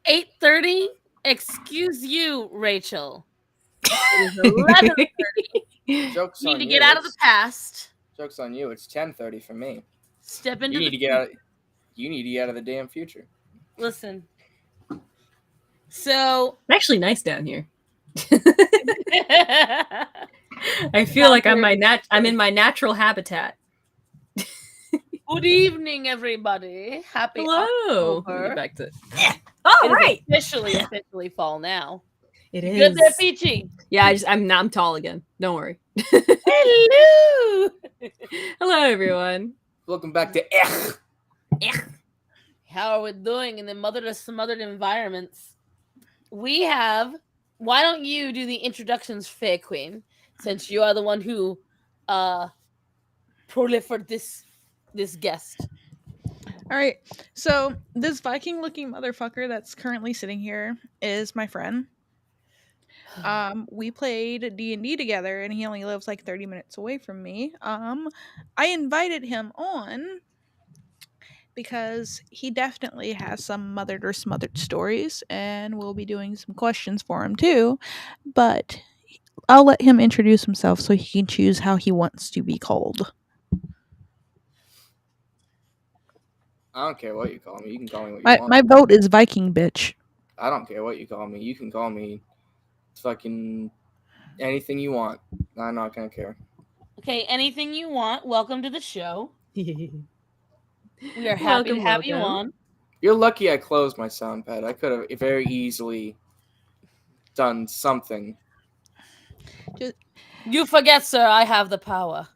8:30. Excuse you, Rachel. It is 11:30. Joke's You need on to you. get out of the past. Joke's on you. It's 10:30 for me. Step You into need the to get out. You need to get out of the damn future. Listen. So It's actually nice down here. Good I feel like I'm in my natural habitat. evening, everybody. Happy Hello. Let me October. get back to. Oh, It is right. officially fall now. It You is. good there, Peachy? Yeah, I'm tall again. Don't worry. Hello. Hello, everyone. Welcome back to How are we doing in the smothered environments? We have. Why don't you do the introductions, Faye Queen, since you are the one who prolifered this guest. All right. So this Viking-looking motherfucker that's currently sitting here is my friend. We played D&D together, and he only lives like 30 minutes away from me. I invited him on because he definitely has some mothered or smothered stories, and we'll be doing some questions for him too. But I'll let him introduce himself so he can choose how he wants to be called. I don't care what you call me. You can call me what you My want. my vote is Viking bitch. I don't care what you call me. You can call me fucking anything you want. I'm not gonna care. Okay, anything you want. Welcome to the show. We are happy Welcome, to have you welcome. on. You're lucky I closed my sound pad. I could have very easily done something. You forget, sir, I have the power.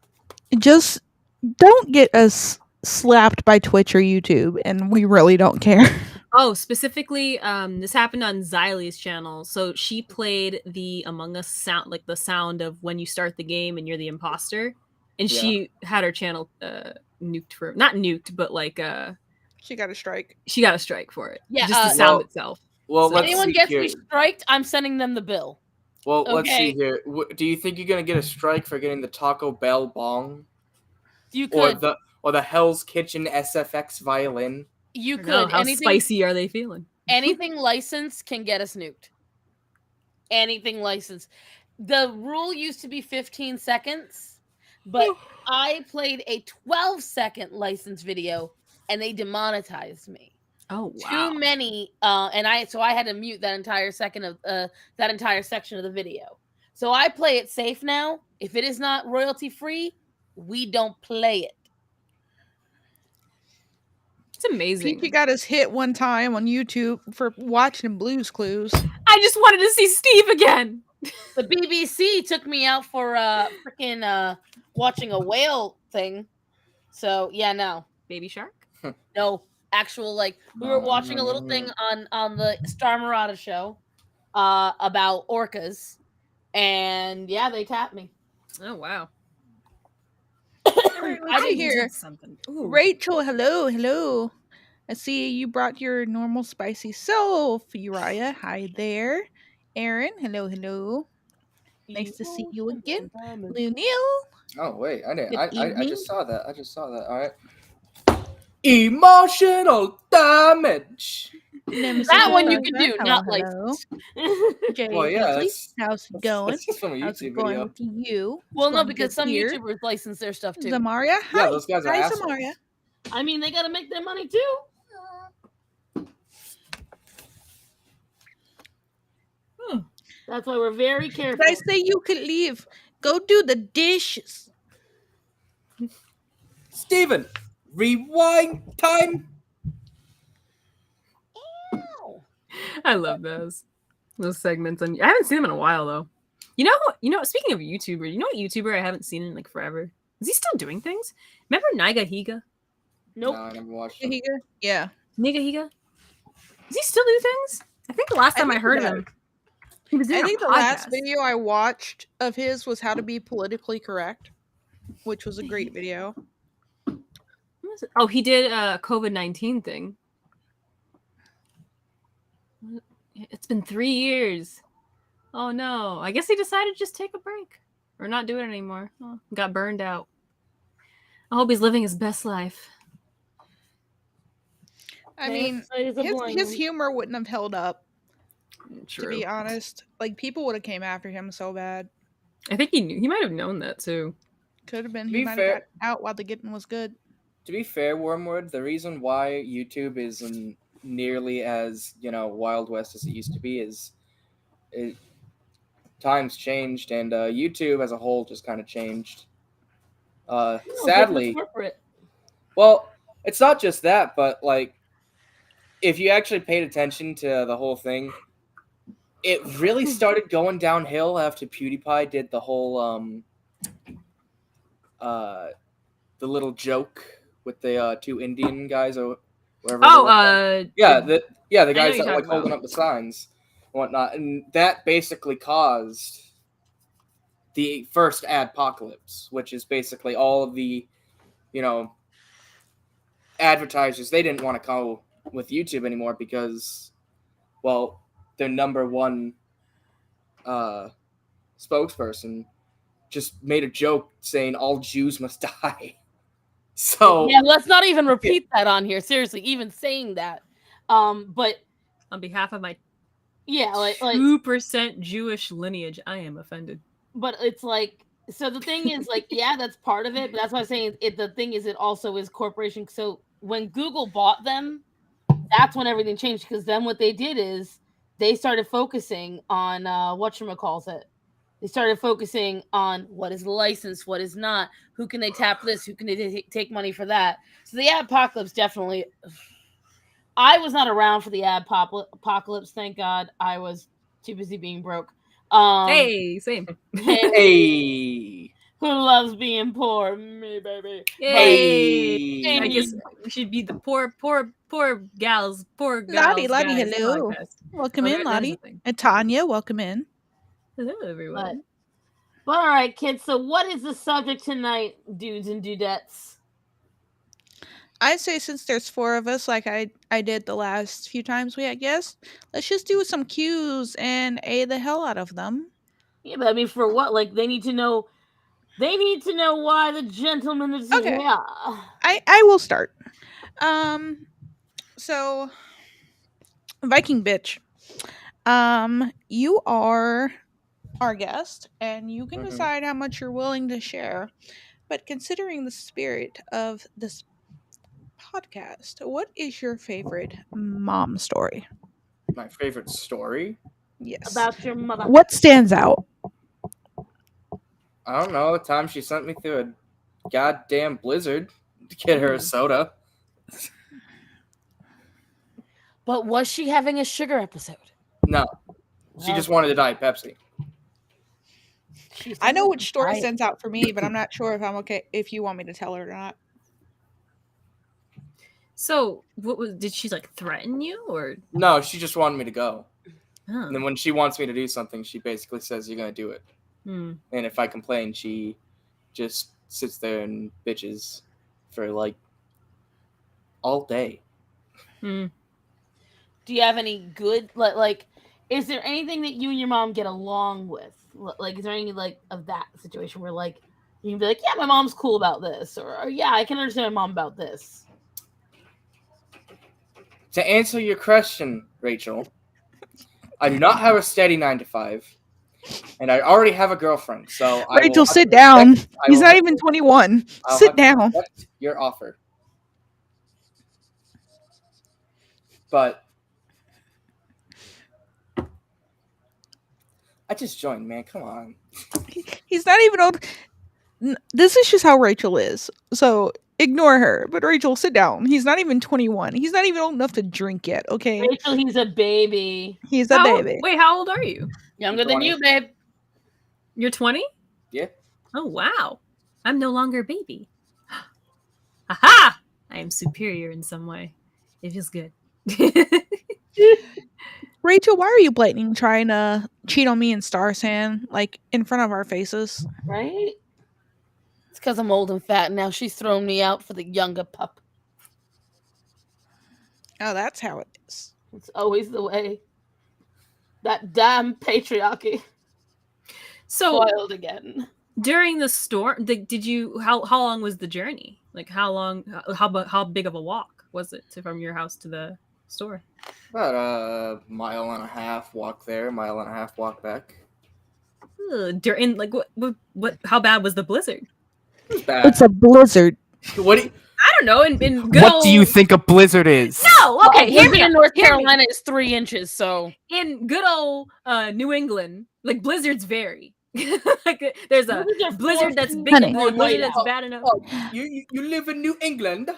Just don't get us slapped by Twitch or YouTube, and we really don't care. Oh, specifically, this happened on Xylie's channel. So she played the Among Us sound, like the sound of when you start the game and you're the imposter, and Yeah. she had her channel nuked for not nuked, but like She got a strike. she got a strike for it. Yeah, just the well- sound itself. Well, So- let's Anyone see gets here. me striked, I'm sending them the bill. Well, let's see Okay. here. Do you think you're gonna get a strike for getting the Taco Bell bong, You or could. the Hell's Kitchen SFX violin? You I don't know, could. how spicy are they feeling? Anything licensed can get us nuked. Anything licensed. The rule used to be 15 seconds, but I played a 12-second license video and they demonetized me. Oh wow! Too many, and I had to mute that entire section of the video. So I play it safe now. If it is not royalty free, we don't play it. It's amazing. Peachy got us hit one time on YouTube for watching Blue's Clues. I just wanted to see Steve again. The BBC took me out for freaking watching a whale thing. So yeah, no, Baby Shark. no, actual like we were watching a little thing on the Star Murata show about orcas, and yeah, they tapped me. Oh wow! Let's see here. Something. Rachel, hello. I see you brought your normal spicy self. Uriah, hi there. Aaron, hello. Nice to see you again. Lunil, Oh wait, I didn't. Good I evening. just saw that. All right. Emotional damage. That one you can do, not like. Jay, Well, yeah, Leslie, that's how's it going? That's just from a How's it YouTube going video. with you? Well, It's no, going because good some here. YouTubers license their stuff too. Zamaria, hi. Yeah, those guys are Hi, assholes. Zamaria. I mean, they gotta make their money too. That's why we're very careful. Did I say you could leave? Go do the dishes. Steven, rewind time. I love those segments. I haven't seen them in a while though. You know. Speaking of YouTuber, you know what YouTuber I haven't seen in like forever? Is he still doing things? Remember Niga Higa? Nope. No, I never watched it. Higa? Yeah. Niga Higa? Does he still do things? I think the last time I heard of him, he was doing I think a the last podcast. video I watched of his was how to be politically correct, which was a great video. What was it? Oh, he did a COVID-19 thing. It's been 3 years. Oh no! I guess he decided to just take a break or not do it anymore. Oh, got burned out. I hope he's living his best life. I mean, his humor wouldn't have held up, to be honest. Like, people would have came after him so bad. I think he might have known that too. Could have been. To He be might have fair- got out while the getting was good. To be fair, Wormwood, the reason why YouTube isn't nearly as, Wild West as it used to be is times changed, and YouTube as a whole just kind of changed. Sadly, well, it's not just that, but like, if you actually paid attention to the whole thing, it really started going downhill after PewDiePie did the whole the little joke with the two Indian guys or wherever. The guys that were like holding up the signs and whatnot, and that basically caused the first adpocalypse, which is basically all of the, advertisers. They didn't want to go with YouTube anymore because, well, their number one spokesperson just made a joke saying all Jews must die. So yeah, let's not even repeat that on here. Seriously, even saying that. But on behalf of my 2% Jewish lineage, I am offended. But it's like, so the thing is, like, yeah, that's part of it. But that's why I'm saying the thing is, it also is corporation. So when Google bought them, that's when everything changed. Because then what they did is they started focusing on whatchamacallit. They started focusing on what is licensed, what is not, who can they tap this, who can they take money for that. So the apocalypse definitely. I was not around for the apocalypse, thank God. I was too busy being broke. Hey, same. Hey, who loves being poor? Me, baby. Hey, I guess we should be the poor gals. Lottie, hello. Podcast. Welcome in, Lottie. And Tanya, welcome in. Hello, everyone. But all right, kids. So, what is the subject tonight, dudes and dudettes? I'd say since there's 4 of us, like I did the last few times we had guests, let's just do some cues and A the hell out of them. Yeah, but I mean, for what? Like, they need to know. They need to know why the gentleman is okay. here. I will start. So Viking bitch. You are our guest, and you can decide how much you're willing to share. But considering the spirit of this podcast, what is your favorite mom story? My favorite story? Yes. About your mother. What stands out? I don't know. The time she sent me through a goddamn blizzard to get her a soda. But was she having a sugar episode? No. She just wanted to Diet Pepsi. I know which story stands out for me, but I'm not sure if I'm okay if you want me to tell her or not. So, did she like threaten you or? No, she just wanted me to go. Oh. And then when she wants me to do something, she basically says you're gonna do it. Hmm. And if I complain, she just sits there and bitches for like all day. Hmm. Do you have any good like? Is there anything that you and your mom get along with? Like, is there any like of that situation where like you can be like, yeah, my mom's cool about this, or yeah, I can understand my mom about this. To answer your question, Rachel, I do not have a steady 9 to 5, and I already have a girlfriend. So Rachel, sit down. He's not even 21. Sit down. Your offer, but I just joined, man. Come on. He's not even old. This is just how Rachel is. So ignore her. But Rachel, sit down. He's not even 21. He's not even old enough to drink yet. Okay. Rachel, he's a baby. He's a baby. Wait, how old are you? Younger than you, babe. You're 20? Yeah. Oh wow. I'm no longer a baby. Aha! I am superior in some way. It feels good. Rachel, why are you blatantly trying to cheat on me and Star San, like in front of our faces? Right? It's because I'm old and fat, and now she's thrown me out for the younger pup. Oh, that's how it is. It's always the way. That damn patriarchy. So Spoiled again. During the storm, did you? How long was the journey? Like how long? How big of a walk? was it from your house to the store? About a mile and a half walk there, mile and a half walk back. And like what? How bad was the blizzard? It was bad. It's a blizzard. What do you, I don't know. In good What old... do you think a blizzard is? No, okay. Hear me in out. North Hear me. Carolina is 3 inches, so In good old New England, like blizzards vary. Like there's a blizzard that's big Honey. enough, a blizzard that's bad enough. oh, you live in New England?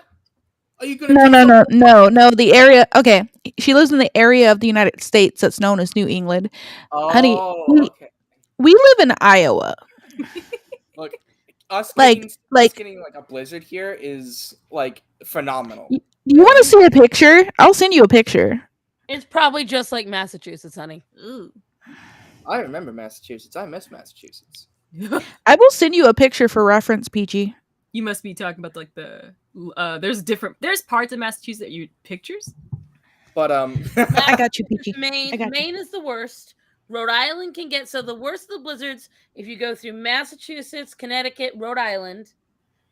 Are you gonna No. The area. Okay, she lives in the area of the United States that's known as New England. Oh, Honey, okay. We live in Iowa. Look, us Like- getting like a blizzard here is like phenomenal. You want to see a picture? I'll send you a picture. it's probably just like Massachusetts, honey. Ooh. I remember Massachusetts. I miss Massachusetts. I will send you a picture for reference, Peachy. You must be talking about like the there's parts of Massachusetts that you pictures. But I got you, Peachy. Maine, I got you. Maine is the worst. Rhode Island can get so the worst of the blizzards. If you go through Massachusetts, Connecticut, Rhode Island,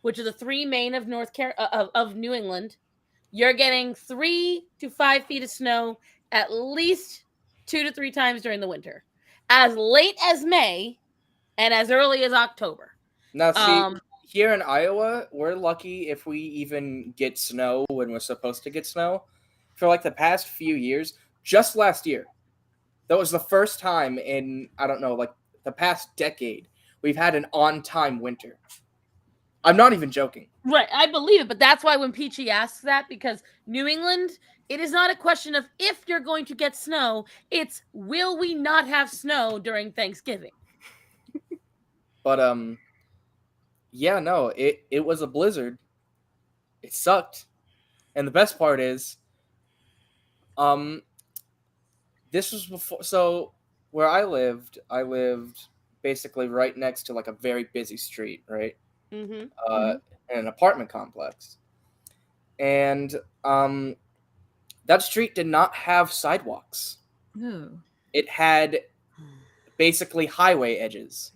which are the 3 main of of New England, you're getting 3 to 5 feet of snow at least 2 to 3 times during the winter, as late as May, and as early as October. now see, here in Iowa, we're lucky if we even get snow when we're supposed to get snow. For like the past few years, just last year, that was the first time in, I don't know, like the past decade, we've had an on-time winter. I'm not even joking. Right, I believe it, but that's why when Peachy asks that, because New England, it is not a question of if you're going to get snow, it's will we not have snow during Thanksgiving? But yeah, no, it was a blizzard. It sucked. And the best part is this was before, so where I lived basically right next to like a very busy street, right? Mm-hmm. In an apartment complex. And that street did not have sidewalks. No. It had basically highway edges.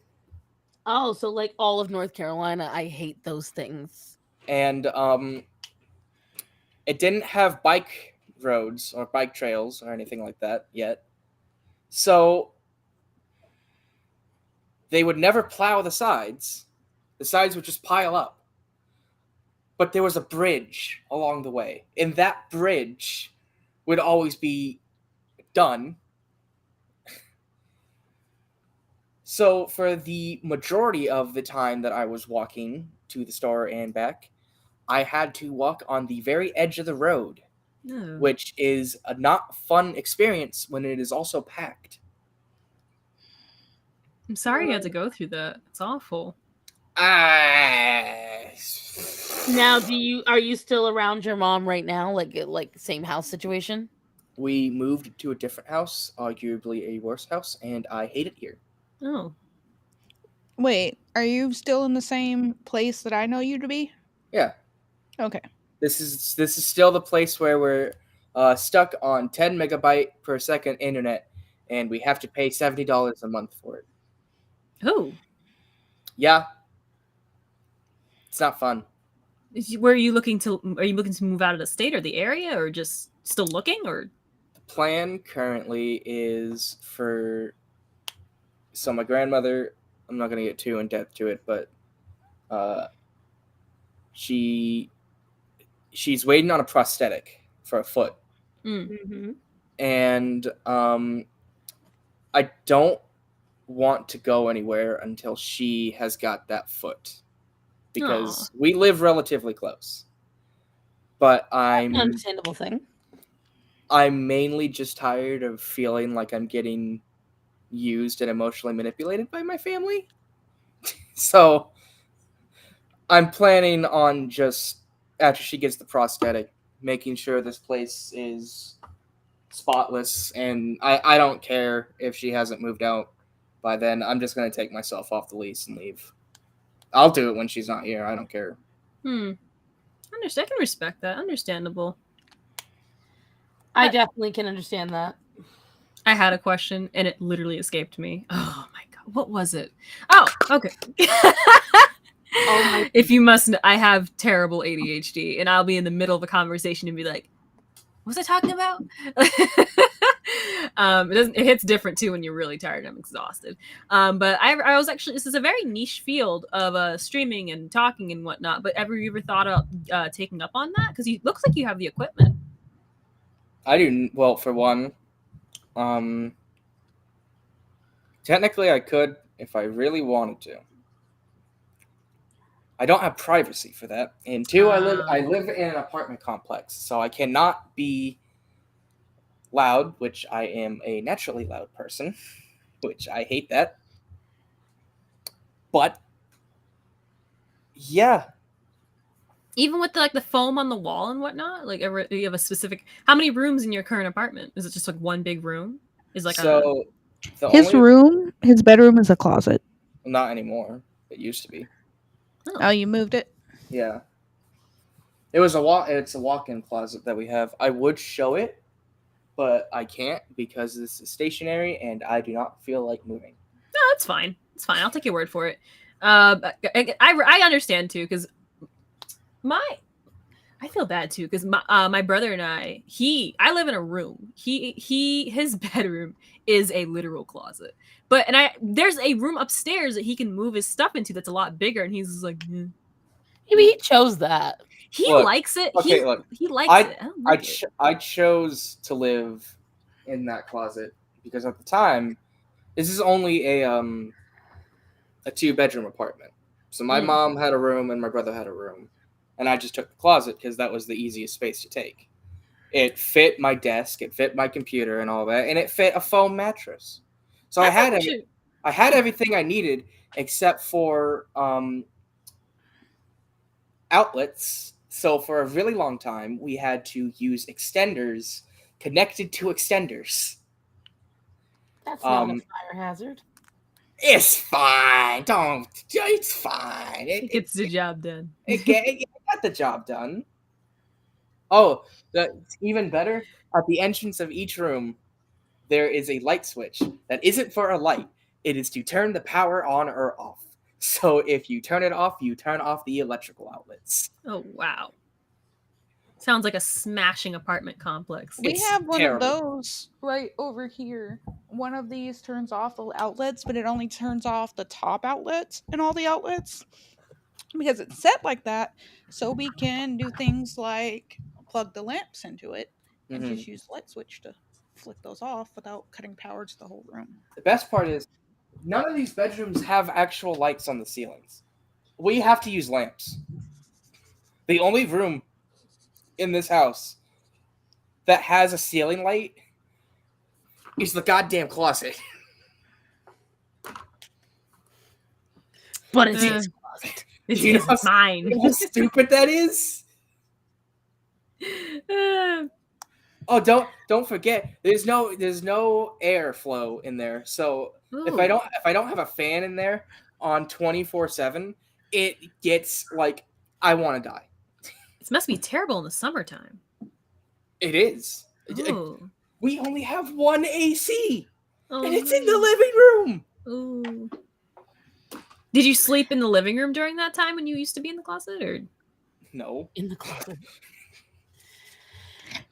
Oh, so like all of North Carolina, I hate those things. And it didn't have bike roads or bike trails or anything like that yet. So they would never plow the sides. The sides would just pile up. But there was a bridge along the way, and that bridge would always be done. So for the majority of the time that I was walking to the store and back, I had to walk on the very edge of the road, No. which is a not fun experience when it is also packed. I'm sorry you had to go through that. It's awful. Now, are you still around your mom right now? Like same house situation? We moved to a different house, arguably a worse house, and I hate it here. Oh. Wait, are you still in the same place that I know you to be? Yeah. Okay. This is still the place where we're stuck on 10 megabyte per second internet, and we have to pay $70 a month for it. Oh. Yeah. It's not fun. Are you looking to move out of the state or the area, or just still looking, or? The plan currently is for... So my grandmother, I'm not going to get too in depth to it, but she's waiting on a prosthetic for a foot. Mm-hmm. And I don't want to go anywhere until she has got that foot, because we live relatively close. But An understandable thing. I'm mainly just tired of feeling like I'm getting used and emotionally manipulated by my family. So I'm planning on just, after she gets the prosthetic, making sure this place is spotless, and I don't care if she hasn't moved out by then. I'm just going to take myself off the lease and leave. I'll do it when she's not here. I don't care. I can respect that. Understandable. I definitely can understand that. I had a question and it literally escaped me. Oh my god, what was it? Oh, okay. If you must know, I have terrible ADHD, and I'll be in the middle of a conversation and be like, "What was I talking about?" It hits different too when you're really tired and I'm exhausted. But I was actually, this is a very niche field of streaming and talking and whatnot. But have you ever thought of taking up on that? Because it looks like you have the equipment. I do. Well, for one, technically I could if I really wanted to. I don't have privacy for that. And two, I live in an apartment complex, so I cannot be loud, which I am a naturally loud person, which I hate that. But yeah, even with the foam on the wall and whatnot, like you have a specific. How many rooms in your current apartment? Is it just like one big room? Is like so his bedroom is a closet. Not anymore. It used to be. Oh, you moved it? Yeah. It's a walk-in closet that we have. I would show it, but I can't because this is stationary and I do not feel like moving. No, it's fine. It's fine. I'll take your word for it. I understand too, because I feel bad too, because my brother and I live in a room. His bedroom is a literal closet. But there's a room upstairs that he can move his stuff into that's a lot bigger, and he's just like, maybe he chose that. He likes it. Okay, he likes it. I chose to live in that closet because at the time, this is only a 2-bedroom apartment. So my mom had a room and my brother had a room, and I just took the closet because that was the easiest space to take. It fit my desk, it fit my computer and all that, and it fit a foam mattress. So I had everything I needed except for outlets. So for a really long time, we had to use extenders connected to extenders. That's not a fire hazard. It's fine. It's fine. It gets the job done. It got the job done. Oh, that's even better. At the entrance of each room, there is a light switch that isn't for a light. It is to turn the power on or off. So if you turn it off, you turn off the electrical outlets. Oh, wow. Sounds like a smashing apartment complex. We have one of those right over here. One of these turns off the outlets, but it only turns off the top outlets and all the outlets because it's set like that. So we can do things like plug the lamps into it and just use the light switch to flick those off without cutting power to the whole room. The best part is none of these bedrooms have actual lights on the ceilings. We have to use lamps. The only room in this house that has a ceiling light is the goddamn closet. But it's his closet. It's mine. How stupid that is? Oh, don't forget. There's no airflow in there. So if I don't have a fan in there on 24/7, it gets like I want to die. This must be terrible in the summertime. It is. Ooh. We only have one AC, and it's in the living room. Ooh. Did you sleep in the living room during that time when you used to be in the closet, or no? In the closet.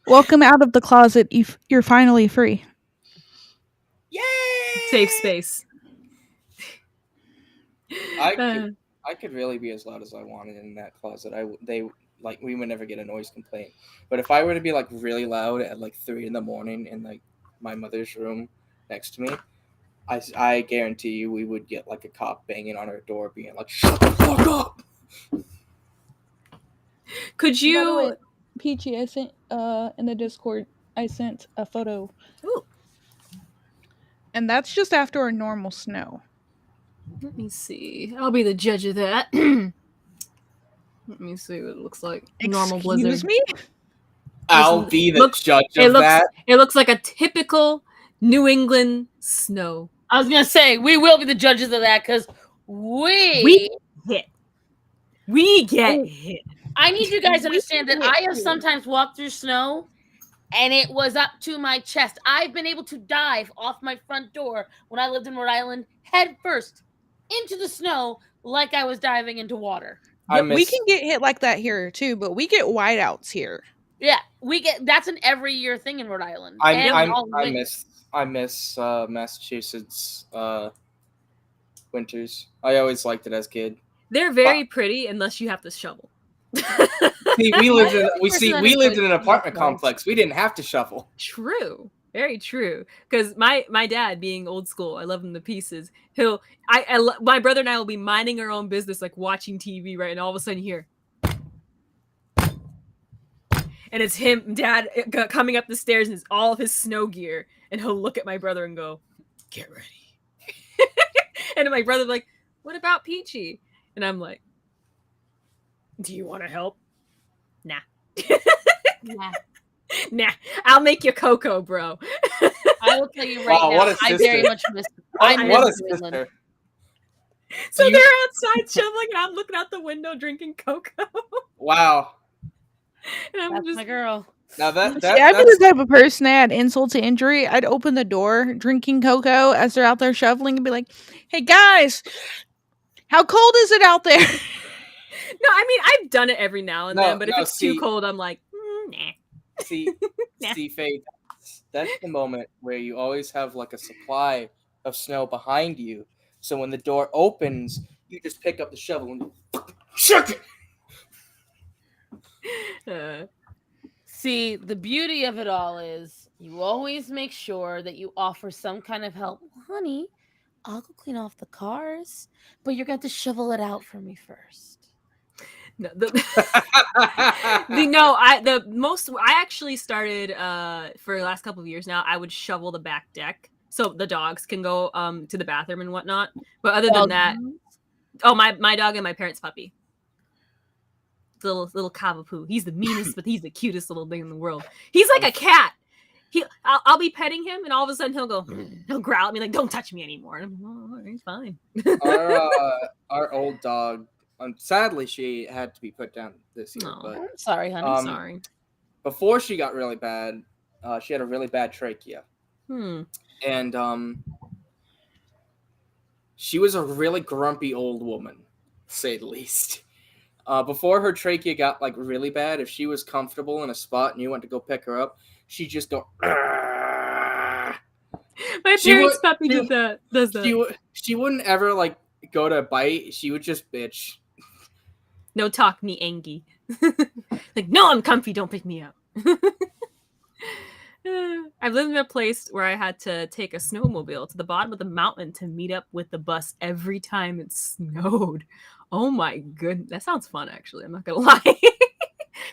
Welcome out of the closet. You're finally free. Yay! Safe space. I could really be as loud as I wanted in that closet. We would never get a noise complaint. But if I were to be like really loud at like 3 a.m. in like my mother's room next to me, I guarantee you we would get like a cop banging on our door, being like, "Shut the fuck up!" Could you, Peachy? I sent in the Discord. I sent a photo. Ooh. And that's just after a normal snow. Let me see. I'll be the judge of that. Let me see what it looks like. Normal blizzard. Excuse me? I'll be the judge of that. It looks like a typical New England snow. I was gonna say we will be the judges of that because we get hit. I need you guys to understand that I have sometimes walked through snow and it was up to my chest. I've been able to dive off my front door when I lived in Rhode Island head first into the snow like I was diving into water. We can get hit like that here too, but we get whiteouts here. Yeah, that's an every year thing in Rhode Island. I miss Massachusetts winters. I always liked it as a kid. They're very pretty unless you have to shovel. See, we lived in an apartment complex. We didn't have to shovel. True. Very true. Because my dad, being old school, I love him to pieces. My brother and I will be minding our own business, like watching TV, right? And all of a sudden you hear, and it's him, Dad, coming up the stairs in all of his snow gear, and he'll look at my brother and go, "Get ready." And my brother's like, "What about Peachy?" And I'm like, "Do you want to help?" Nah. Nah. I'll make you cocoa, bro. I will tell you right now, I very much miss What a sister. So they're outside shoveling, and I'm looking out the window drinking cocoa. Wow. And that's my girl. Now I'd be the type of person that had insult to injury. I'd open the door drinking cocoa as they're out there shoveling and be like, "Hey guys, how cold is it out there?" No, I mean, I've done it every now and then, but if it's too cold, I'm like, nah. See, Faye, that's the moment where you always have like a supply of snow behind you. So when the door opens, you just pick up the shovel and chuck it. See, the beauty of it all is you always make sure that you offer some kind of help. Honey, I'll go clean off the cars, but you're going to shovel it out for me first. No, I actually started for the last couple of years now. I would shovel the back deck so the dogs can go to the bathroom and whatnot. But other than that, my dog and my parents' puppy, little Cavapoo. He's the meanest, but he's the cutest little thing in the world. He's like a cat. I'll be petting him, and all of a sudden he'll growl at me like, "Don't touch me anymore." And I'm like, "Oh, he's fine." Our old dog. Sadly, she had to be put down this year. But I'm sorry, honey. Sorry. Before she got really bad, she had a really bad trachea. And she was a really grumpy old woman, to say the least. Before her trachea got like really bad, if she was comfortable in a spot and you went to go pick her up, she'd just go. My parents' puppy does that. She wouldn't ever like go to bite. She would just bitch. No talk me, Angie. Like, no, I'm comfy. Don't pick me up. I've lived in a place where I had to take a snowmobile to the bottom of the mountain to meet up with the bus every time it snowed. Oh my goodness. That sounds fun, actually. I'm not going to lie.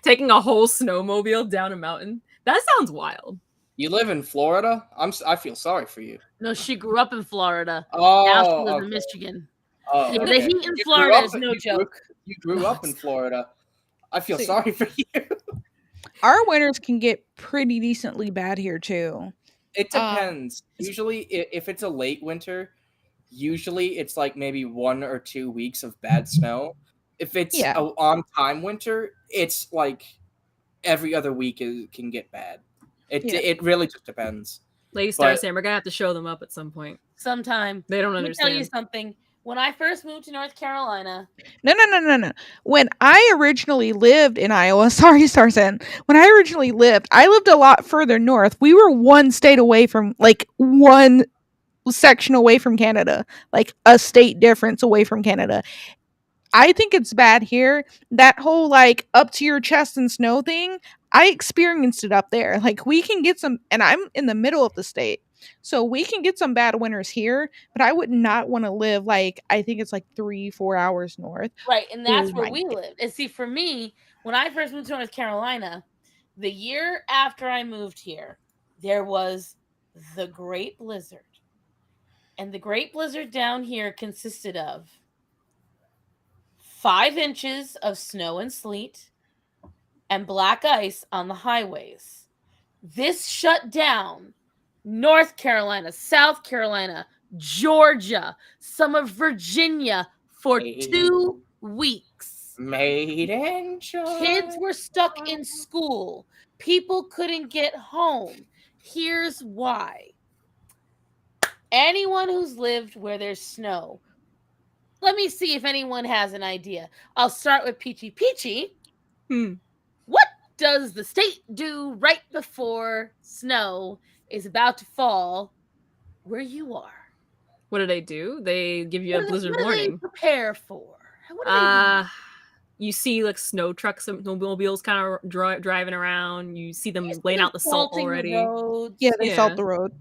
Taking a whole snowmobile down a mountain. That sounds wild. You live in Florida? I feel sorry for you. No, she grew up in Florida. Oh, now she lives in Michigan. Oh, yeah, the heat in Florida is no joke. You grew up in Florida. I feel sorry for you. Our winters can get pretty decently bad here too. It depends. Usually, if it's a late winter, usually it's like maybe 1 or 2 weeks of bad snow. If it's an on-time winter, it's like every other week can get bad. It really just depends. Lady Star Sam, we're gonna have to show them up at some point. Sometime. They don't understand. Let me tell you something. When I first moved to North Carolina. No. When I originally lived in Iowa, sorry, Starsen. When I originally lived, I lived a lot further north. We were one state away from, like, one section away from Canada. Like, a state difference away from Canada. I think it's bad here. That whole, like, up to your chest and snow thing, I experienced it up there. Like, we can get some, and I'm in the middle of the state. So we can get some bad winters here, but I would not want to live like, I think it's like 3-4 hours north. Right, and that's where we lived. And see, for me, when I first moved to North Carolina, the year after I moved here, there was the Great Blizzard. And the Great Blizzard down here consisted of 5 inches of snow and sleet and black ice on the highways. This shut down North Carolina, South Carolina, Georgia, some of Virginia for 2 weeks. Made in Georgia. Kids were stuck in school. People couldn't get home. Here's why. Anyone who's lived where there's snow, let me see if anyone has an idea. I'll start with Peachy Peachy. What does the state do right before snow is about to fall where you are? What do they do? They give you a blizzard warning. What do they prepare for? What do they do? You see like snow trucks and snowmobiles kind of driving around. You see them laying out the salt already. Yeah, they salt the road.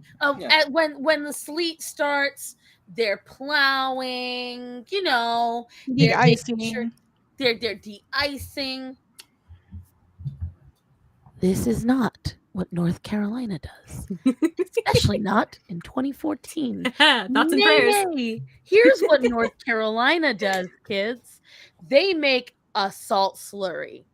When the sleet starts, they're plowing. You know, De-icing. They're de-icing. This is not what North Carolina does, especially not in 2014. Thoughts and prayers. Here's what North Carolina does, kids. They make a salt slurry.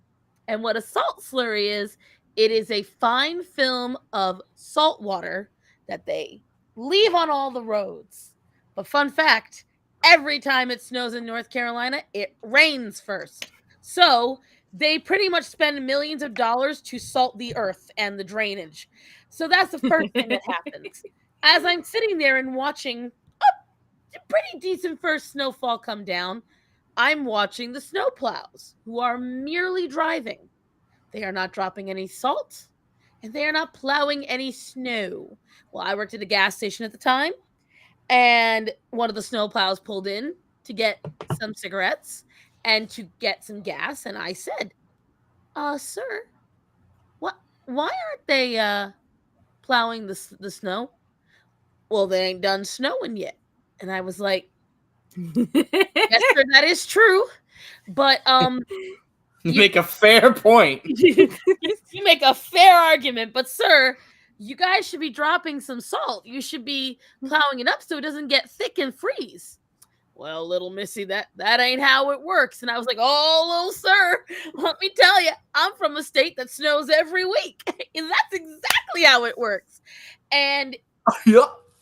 And what a salt slurry is, it is a fine film of salt water that they leave on all the roads. But fun fact, every time it snows in North Carolina, it rains first. So they pretty much spend millions of dollars to salt the earth and the drainage. So that's the first thing that happens. As I'm sitting there and watching a pretty decent first snowfall come down, I'm watching the snowplows, who are merely driving. They are not dropping any salt, and they are not plowing any snow. Well, I worked at a gas station at the time, and one of the snowplows pulled in to get some cigarettes and to get some gas, and I said, sir, why aren't they plowing the snow? Well, they ain't done snowing yet. And I was like, yes, sir, that is true. But you make a fair point. You make a fair argument, but sir, you guys should be dropping some salt. You should be plowing it up so it doesn't get thick and freeze. Well, little missy, that ain't how it works. And I was like, oh, little sir, let me tell you, I'm from a state that snows every week. And that's exactly how it works. And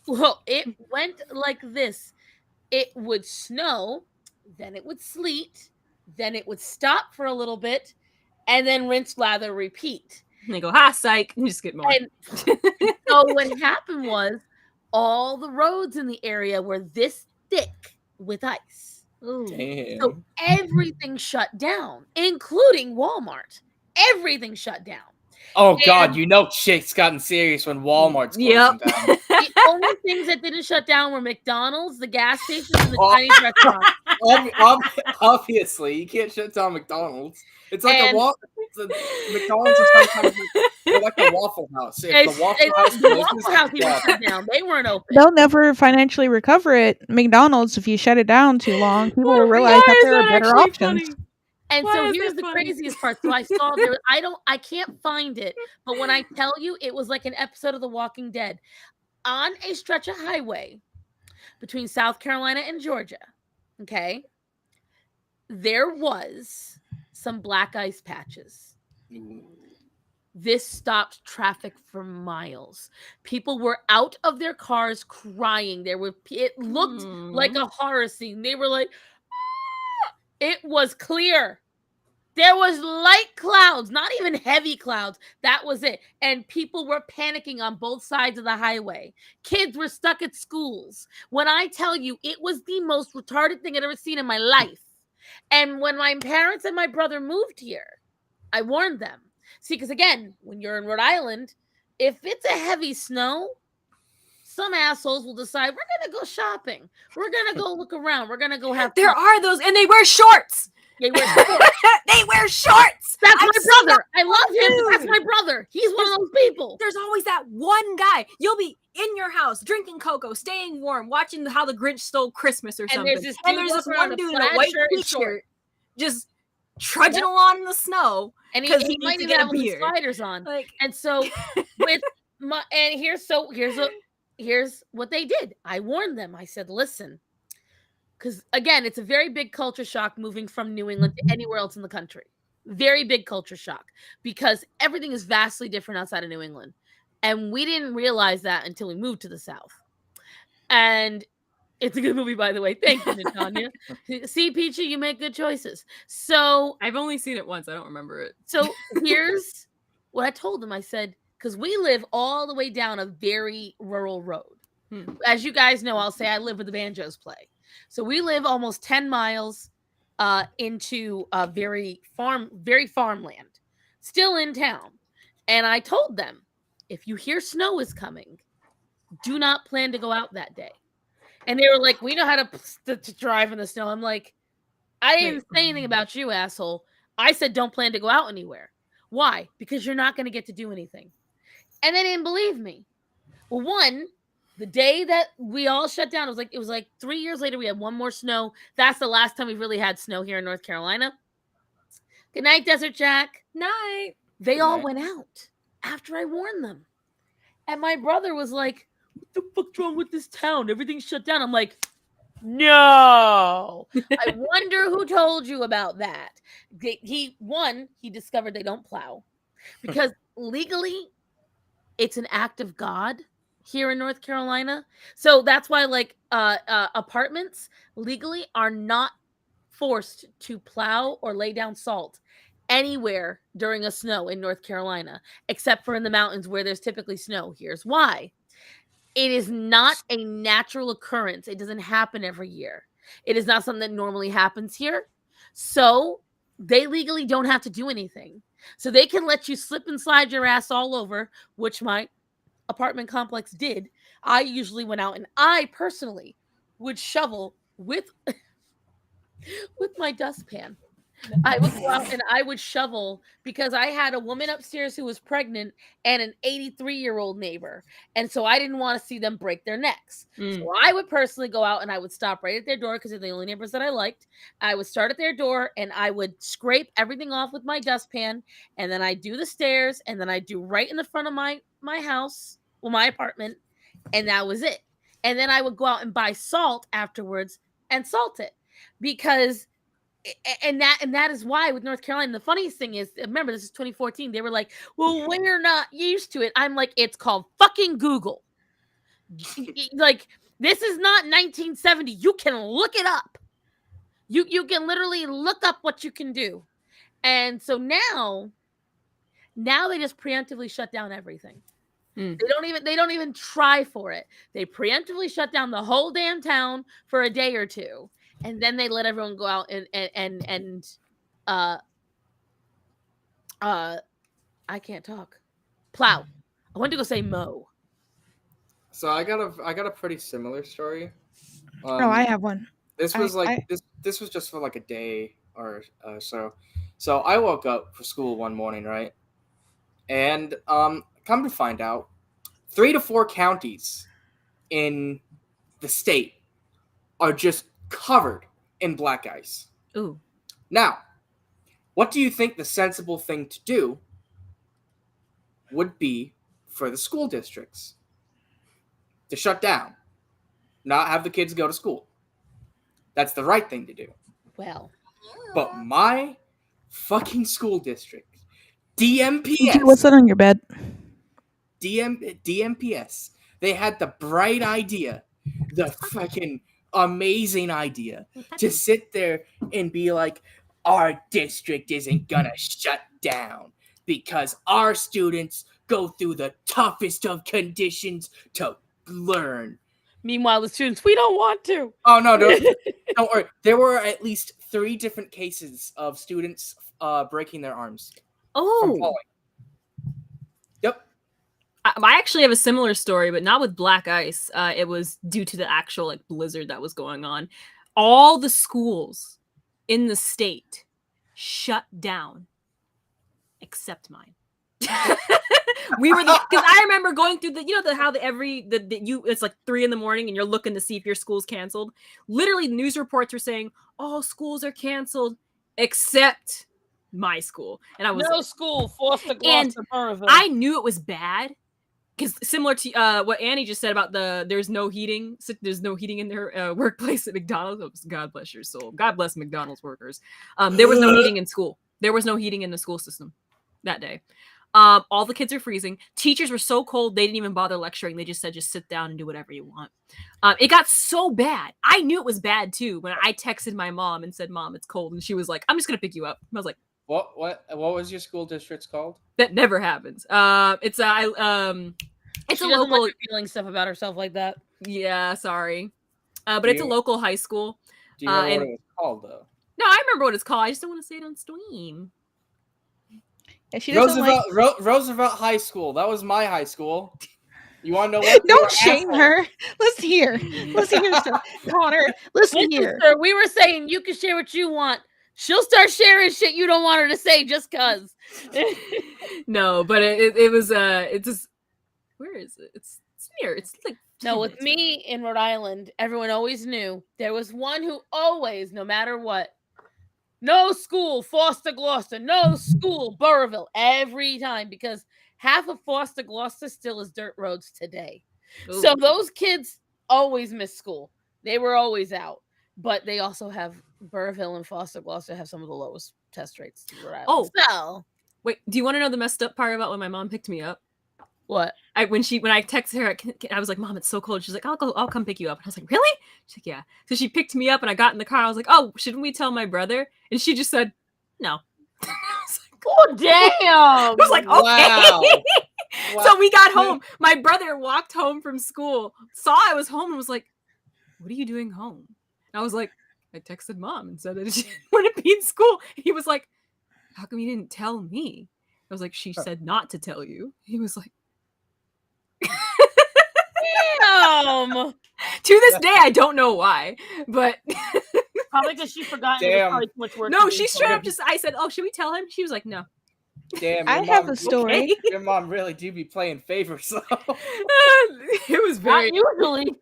well, it went like this. It would snow, then it would sleet, then it would stop for a little bit, and then rinse, lather, repeat. And they go, ha, psych, and just get more. And so what happened was all the roads in the area were this thick with ice. Damn. So everything shut down, including Walmart. Everything shut down. Oh, God, you know shit's gotten serious when Walmart's closing down. The only things that didn't shut down were McDonald's, the gas stations, and the Chinese restaurants. Obviously, you can't shut down McDonald's. It's like McDonald's is sometimes like a Waffle House. If the Waffle House even shut down, they weren't open. They'll never financially recover it. McDonald's, if you shut it down too long, people will realize that there are better options. Funny? And so here's the craziest part. So I saw there. I can't find it, but when I tell you, it was like an episode of The Walking Dead on a stretch of highway between South Carolina and Georgia. Okay, there was some black ice patches. This stopped traffic for miles. People were out of their cars crying. It looked like a horror scene. They were like, ah! It was clear. There was light clouds, not even heavy clouds. That was it. And people were panicking on both sides of the highway. Kids were stuck at schools. When I tell you, it was the most retarded thing I'd ever seen in my life. And when my parents and my brother moved here, I warned them. See, because again, when you're in Rhode Island, if it's a heavy snow, some assholes will decide, we're going to go shopping. We're going to go look around. We're going to go have fun. There are those, and they wear shorts. They wear shorts. They wear shorts. That's my brother. I love him, but that's my brother. He's one of those people. There's always that one guy. You'll be in your house drinking cocoa, staying warm, watching How the Grinch Stole Christmas or something. And there's this one dude in a white t-shirt just trudging along in the snow. And he might even have his sliders on. And so here's what they did. I warned them. I said, listen, because again, it's a very big culture shock moving from New England to anywhere else in the country. Very big culture shock because everything is vastly different outside of New England. And we didn't realize that until we moved to the South. And it's a good movie, by the way. Thank you, Natanya. See, Peachy, you make good choices. So I've only seen it once. I don't remember it. So here's what I told them. I said, because we live all the way down a very rural road. As you guys know, I'll say I live where the banjos play. So we live almost 10 miles into a very farmland, still in town. And I told them, if you hear snow is coming, do not plan to go out that day. And they were like, we know how to drive in the snow. I'm like, I didn't say anything about you, asshole. I said don't plan to go out anywhere. Why? Because you're not going to get to do anything. And they didn't believe me. Well, one, the day that we all shut down, it was like 3 years later, we had one more snow. That's the last time we've really had snow here in North Carolina. Good night, Desert Jack. Night. They all went out after I warned them. And my brother was like, what the fuck's wrong with this town? Everything's shut down. I'm like, no. I wonder who told you about that. He discovered they don't plow. Because legally, it's an act of God here in North Carolina. So that's why apartments legally are not forced to plow or lay down salt anywhere during a snow in North Carolina, except for in the mountains where there's typically snow. Here's why. It is not a natural occurrence. It doesn't happen every year. It is not something that normally happens here. So they legally don't have to do anything. So they can let you slip and slide your ass all over, which my apartment complex did. I usually went out and I personally would shovel with my dustpan. I would go out and I would shovel because I had a woman upstairs who was pregnant and an 83-year-old neighbor. And so I didn't want to see them break their necks. So I would personally go out and I would stop right at their door because they're the only neighbors that I liked. I would start at their door and I would scrape everything off with my dustpan. And then I do the stairs and then I do right in the front of my house, my apartment. And that was it. And then I would go out and buy salt afterwards and salt it because and that is why with North Carolina, the funniest thing is, remember, this is 2014. They were like, well, we're not used to it. I'm like, it's called fucking Google. Like, this is not 1970. You can look it up. You can literally look up what you can do. And so now they just preemptively shut down everything. They don't even try for it. They preemptively shut down the whole damn town for a day or two. And then they let everyone go out and I can't talk. Plow. I wanted to go say mow. So I got a pretty similar story. I have one. This was this was just for like a day or so. So I woke up for school one morning, right? And come to find out, 3 to 4 counties in the state are just covered in black ice. Ooh. Now, what do you think the sensible thing to do would be for the school districts? To shut down. Not have the kids go to school. That's the right thing to do. Well. But my fucking school district, DMPS. What's that on your bed? DMPS. They had the bright idea, the fucking amazing idea to sit there and be like, our district isn't gonna shut down because our students go through the toughest of conditions to learn. Meanwhile, the students, we don't want to. Oh, no, don't worry. There were at least 3 different cases of students breaking their arms. From falling. Yep. I actually have a similar story, but not with black ice. It was due to the actual blizzard that was going on. All the schools in the state shut down, except mine. We were because I remember going through it's like 3 a.m. and you're looking to see if your school's canceled. Literally, news reports were saying all schools are canceled except my school, and I was no school forced to and I knew it was bad. Because similar to what Annie just said about there's no heating in their workplace at McDonald's. God bless your soul. God bless McDonald's workers. There was no heating in school. There was no heating in the school system that day. All the kids are freezing. Teachers were so cold they didn't even bother lecturing. They just said, just sit down and do whatever you want. It got so bad. I knew it was bad too when I texted my mom and said, Mom, it's cold. And she was like, I'm just going to pick you up. I was like, What was your school district's called? That never happens. It's she a doesn't local like feeling stuff about herself like that. Yeah, sorry. But it's a local high school. Do you remember what it was called though? No, I remember what it's called. I just don't want to say it on stream. And she doesn't Roosevelt High School. That was my high school. You want to know what? Don't shame her. Listen here. Stuff. Connor, listen here. Sir, we were saying you can share what you want. She'll start sharing shit you don't want her to say just cause. No, but it was it's just, where is it? It's near. It's like no, with me in Rhode Island, everyone always knew there was one who always, no matter what, no school, Foster Gloucester, no school, Burrville, every time, because half of Foster Gloucester still is dirt roads today. Ooh. So those kids always miss school. They were always out. But they also have Burrville and Foster Gloucester have some of the lowest test rates in Rhode Island. Oh, so wait, do you want to know the messed up part about when my mom picked me up? What? When I texted her, I was like, "Mom, it's so cold." She's like, "I'll come pick you up." And I was like, "Really?" She's like, "Yeah." So she picked me up, and I got in the car. I was like, "Oh, shouldn't we tell my brother?" And she just said, "No." I was like, "Oh, damn!" I was like, "Okay." Wow. So we got home. My brother walked home from school, saw I was home, and was like, "What are you doing home?" And I was like, "I texted Mom and said that she didn't want to be in school." And he was like, "How come you didn't tell me?" I was like, "She said not to tell you." He was like, damn. To this day, I don't know why, but probably because she forgot. Damn. No, she straight up just. I said, "Oh, should we tell him?" She was like, "No." Damn. I have a story. Okay. Your mom really do be playing favorites, though. It was very not usually.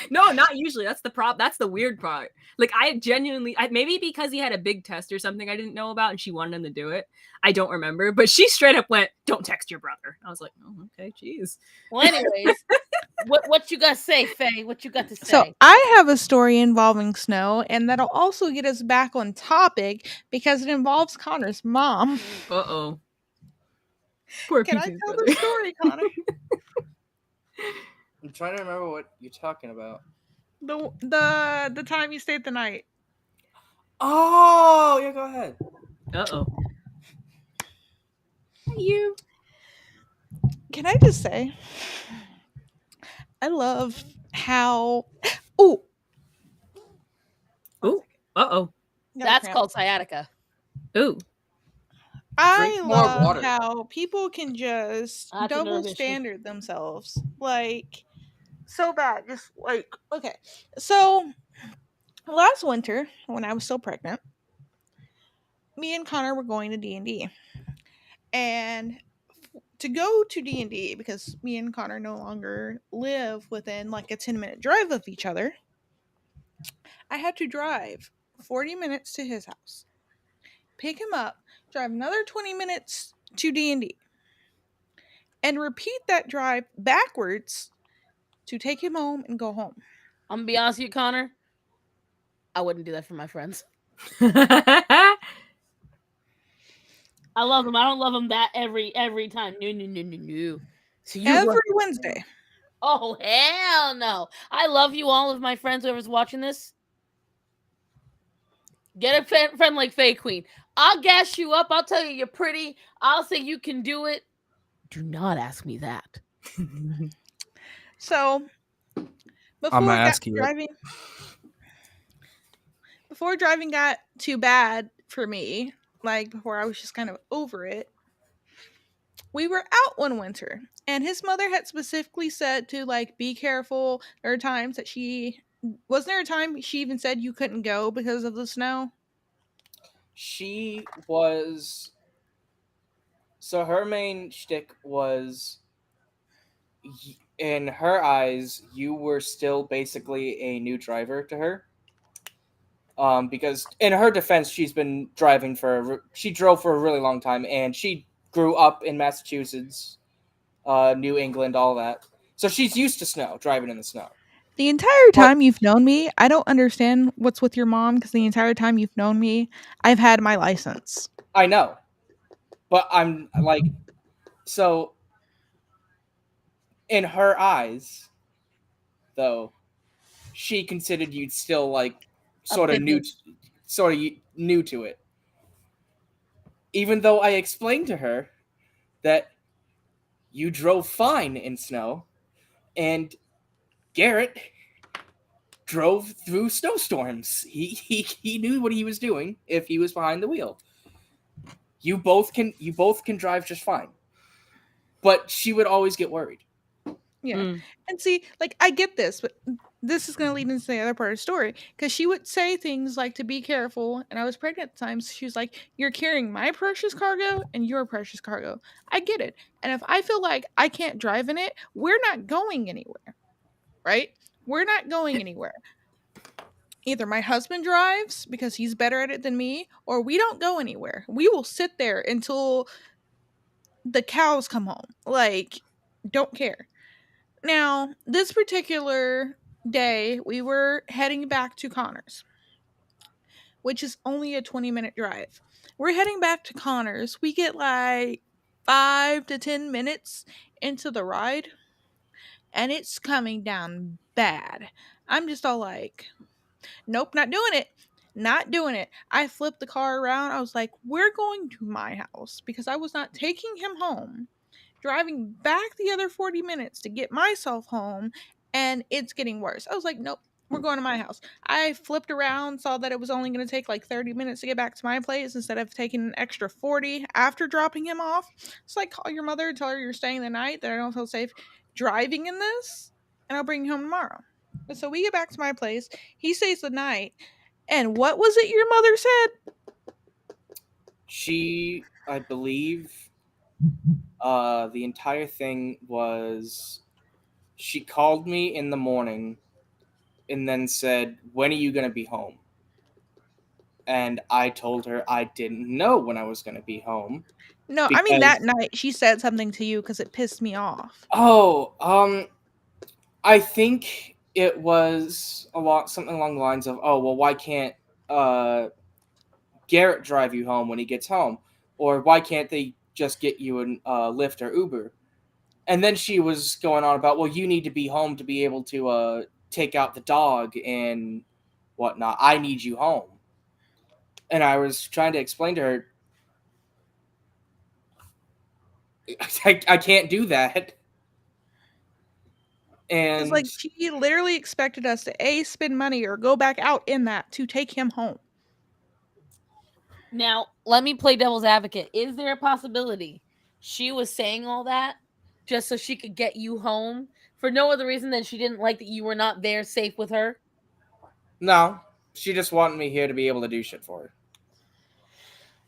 No, not usually. That's the problem. That's the weird part. Like, I genuinely, maybe because he had a big test or something I didn't know about and she wanted him to do it. I don't remember. But she straight up went, "Don't text your brother." I was like, "Oh, okay, jeez." Well, anyways, what you got to say, Faye? What you got to say? So I have a story involving snow, and that'll also get us back on topic because it involves Connor's mom. Uh-oh. Poor Can I tell the story, Connor? I'm trying to remember what you're talking about. The time you stayed the night. Oh, yeah, go ahead. Uh-oh. You. Can I just say, I love how... Ooh. Ooh. Uh-oh. That's called sciatica. Ooh. I love how people can just double standard themselves. Like, so bad. Just like, okay. So, last winter, when I was still pregnant, me and Connor were going to D&D. And to go to D&D, because me and Connor no longer live within like a 10-minute drive of each other, I had to drive 40 minutes to his house, pick him up, drive another 20 minutes to D&D, and repeat that drive backwards to take him home and go home. I'm gonna be honest with you, Connor. I wouldn't do that for my friends. I love them. I don't love them that every time. No. So every Wednesday. Oh, hell no. I love you all of my friends, whoever's watching this. Get a friend like Faye Queen. I'll gas you up. I'll tell you you're pretty. I'll say you can do it. Do not ask me that. So, before driving got too bad for me, like before I was just kind of over it, we were out one winter, and his mother had specifically said to like be careful. There are times that wasn't there a time she even said you couldn't go because of the snow? She was. So her main shtick was, in her eyes, you were still basically a new driver to her. Because in her defense, she's been driving she drove for a really long time, and she grew up in Massachusetts, New England, all that. So she's used to snow, driving in the snow. The entire time you've known me, I don't understand what's with your mom, because the entire time you've known me, I've had my license. I know. But I'm like, so in her eyes, though, she considered you still like sort of new to it. Even though I explained to her that you drove fine in snow, and Garrett drove through snowstorms. He knew what he was doing if he was behind the wheel. You both can drive just fine. But she would always get worried. Yeah. And see, like, I get this, but this is going to lead into the other part of the story, because she would say things like to be careful. And I was pregnant at the time. So she was like, you're carrying my precious cargo and your precious cargo. I get it. And if I feel like I can't drive in it, we're not going anywhere. Right? We're not going anywhere. Either my husband drives because he's better at it than me, or we don't go anywhere. We will sit there until the cows come home. Like, don't care. Now, this particular day, we were heading back to Connors, which is only a 20-minute drive. We're heading back to Connors. We get like 5 to 10 minutes into the ride, and it's coming down bad. I'm just all like, nope, not doing it. Not doing it. I flipped the car around. I was like, we're going to my house, because I was not taking him home, driving back the other 40 minutes to get myself home, and it's getting worse. I was like, nope, we're going to my house. I flipped around, saw that it was only going to take like 30 minutes to get back to my place instead of taking an extra 40 after dropping him off. It's like, call your mother, tell her you're staying the night, that I don't feel safe driving in this, and I'll bring you home tomorrow. And so we get back to my place. He stays the night. And what was it your mother said? She, I believe, the entire thing was, she called me in the morning and then said, when are you going to be home? And I told her I didn't know when I was going to be home. No, I mean that night she said something to you because it pissed me off. Oh, I think it was something along the lines of, oh, well, why can't Garrett drive you home when he gets home? Or why can't they just get you a Lyft or Uber? And then she was going on about, well, you need to be home to be able to take out the dog and whatnot. I need you home. And I was trying to explain to her, I can't do that. And it's like she literally expected us to A, spend money or go back out in that to take him home. Now, let me play devil's advocate. Is there a possibility she was saying all that just so she could get you home for no other reason than she didn't like that you were not there safe with her? No, she just wanted me here to be able to do shit for her.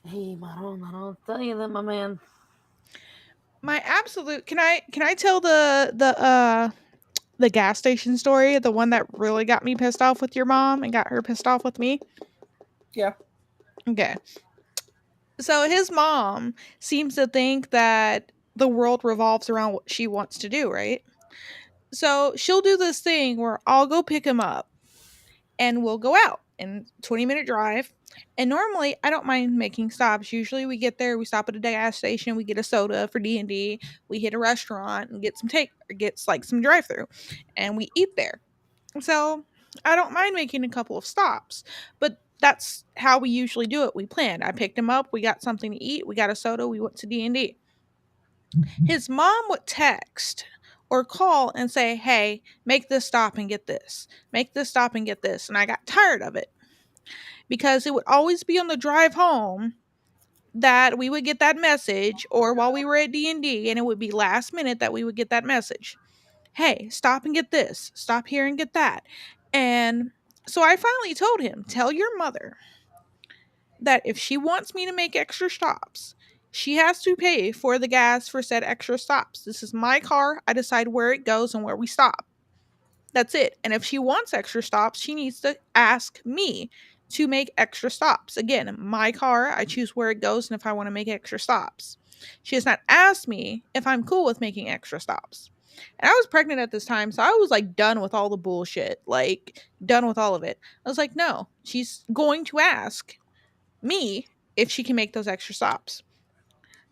Hey, I don't tell you that, my man. My absolute, can I tell the gas station story, the one that really got me pissed off with your mom and got her pissed off with me? Yeah. Okay. So his mom seems to think that the world revolves around what she wants to do, right? So she'll do this thing where I'll go pick him up and we'll go out in 20-minute drive. And normally I don't mind making stops. Usually we get there, we stop at a gas station, we get a soda for D&D, we hit a restaurant and get some drive through, and we eat there. So I don't mind making a couple of stops, but that's how we usually do it. We planned. I picked him up, we got something to eat, we got a soda, we went to D&D. His mom would text or call and say, hey, make this stop and get this. Make this stop and get this. And I got tired of it because it would always be on the drive home that we would get that message, or while we were at D&D, and it would be last minute that we would get that message. Hey, stop and get this. Stop here and get that. And so I finally told him, tell your mother that if she wants me to make extra stops, she has to pay for the gas for said extra stops. This is my car. I decide where it goes and where we stop. That's it. And if she wants extra stops, she needs to ask me to make extra stops. Again, my car, I choose where it goes and if I want to make extra stops. She has not asked me if I'm cool with making extra stops. And I was pregnant at this time, so I was like done with all the bullshit, like done with all of it. I was like, no, she's going to ask me if she can make those extra stops.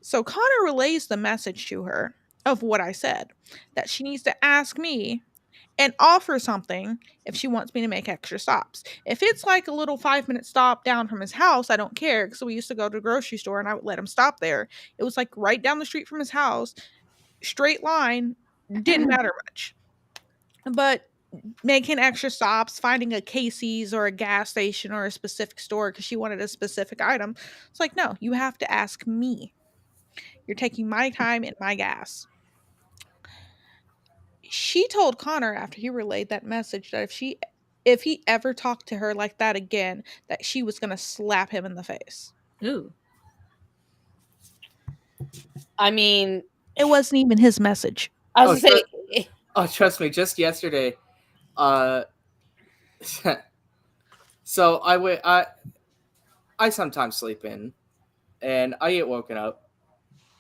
So Connor relays the message to her of what I said, that she needs to ask me and offer something if she wants me to make extra stops. If it's like a little 5-minute stop down from his house, I don't care, because we used to go to the grocery store and I would let him stop there. It was like right down the street from his house. straight line, didn't matter much. But making extra stops, finding a Casey's or a gas station or a specific store because she wanted a specific item, it's like, no, you have to ask me. You're taking my time and my gas. She told Connor after he relayed that message that if he ever talked to her like that again, that she was gonna slap him in the face. Ooh. I mean, it wasn't even his message. I was gonna say. Trust me. Just yesterday, so I sometimes sleep in, and I get woken up,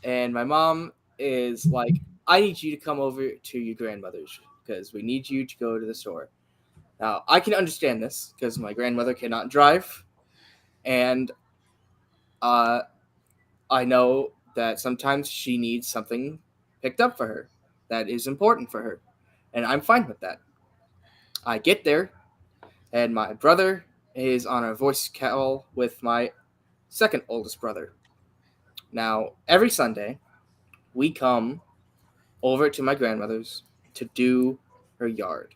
and my mom is like, "I need you to come over to your grandmother's because we need you to go to the store." Now I can understand this because my grandmother cannot drive, and I know that sometimes she needs something picked up for her that is important for her, and I'm fine with that. I get there, and my brother is on a voice call with my second oldest brother. Now, every Sunday, we come over to my grandmother's to do her yard.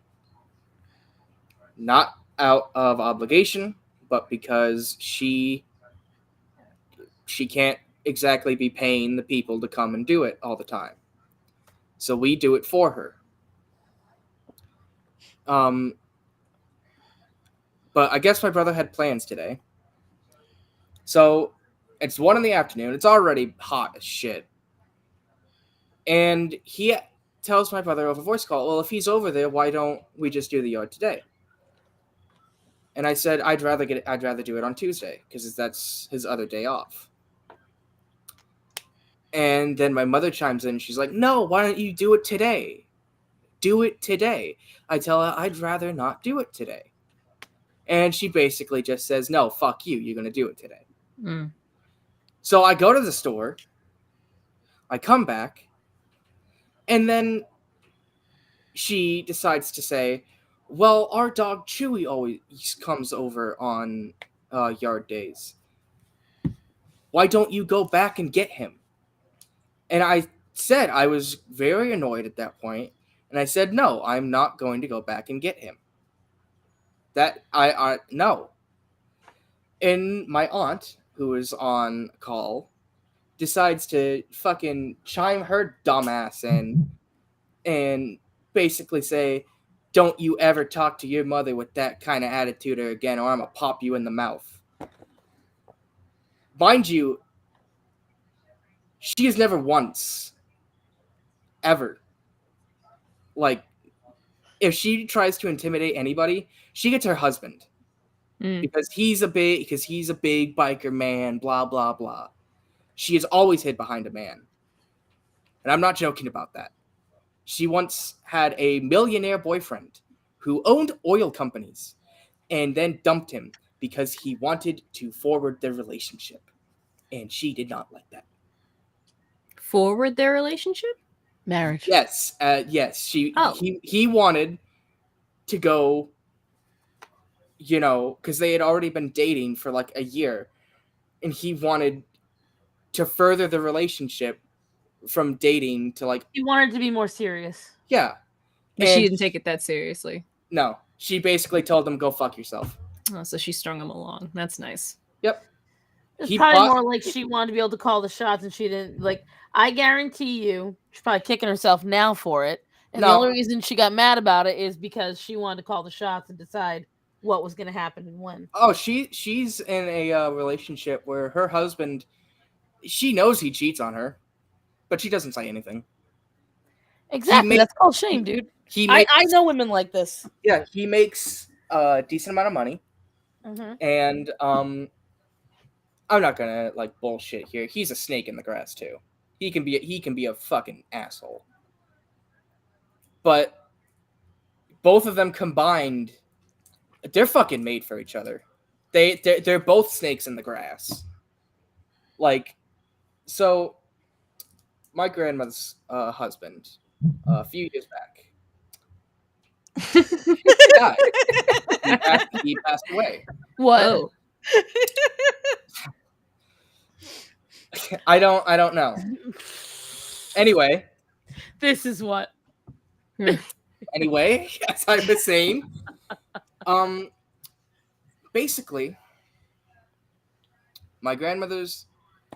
Not out of obligation, but because she can't exactly be paying the people to come and do it all the time. So we do it for her. But I guess my brother had plans today. So it's 1 p.m. It's already hot as shit. And he tells my brother over voice call, well, if he's over there, why don't we just do the yard today? And I said, I'd rather do it on Tuesday because that's his other day off. And then my mother chimes in. She's like, no, why don't you do it today? Do it today. I tell her, I'd rather not do it today. And she basically just says, no, fuck you. You're going to do it today. Mm. So I go to the store. I come back. And then she decides to say, well, our dog Chewy always comes over on yard days. Why don't you go back and get him? And I said I was very annoyed at that point. And I said, no, I'm not going to go back and get him. No. And my aunt, who is on call, decides to fucking chime her dumbass in and basically say, don't you ever talk to your mother with that kind of attitude again, or I'm gonna pop you in the mouth. Mind you, she has never once, ever, like, if she tries to intimidate anybody, she gets her husband. Because he's a big biker man, blah, blah, blah. She is always hid behind a man. And I'm not joking about that. She once had a millionaire boyfriend who owned oil companies and then dumped him because he wanted to forward their relationship. And she did not like that. Forward their relationship? Marriage. Yes. Yes. He wanted to go, because they had already been dating for like a year. And he wanted to further the relationship from dating to like... He wanted to be more serious. Yeah. But she didn't take it that seriously. No. She basically told him, go fuck yourself. Oh, so she strung him along. That's nice. Yep. It's probably more like she wanted to be able to call the shots and she didn't. Like, I guarantee you, she's probably kicking herself now for it. And the only reason she got mad about it is because she wanted to call the shots and decide what was going to happen and when. Oh, she's in a relationship where her husband, she knows he cheats on her, but she doesn't say anything. Exactly. That's called shame, dude. I know women like this. Yeah, he makes a decent amount of money. Mm-hmm. And I'm not gonna like bullshit here. He's a snake in the grass too. He can be a fucking asshole. But both of them combined, they're fucking made for each other. They're both snakes in the grass. Like, so my grandmother's husband, a few years back, he passed away. What? Oh. I don't know. Anyway, This is what. Anyway, as I was saying, basically, my grandmother's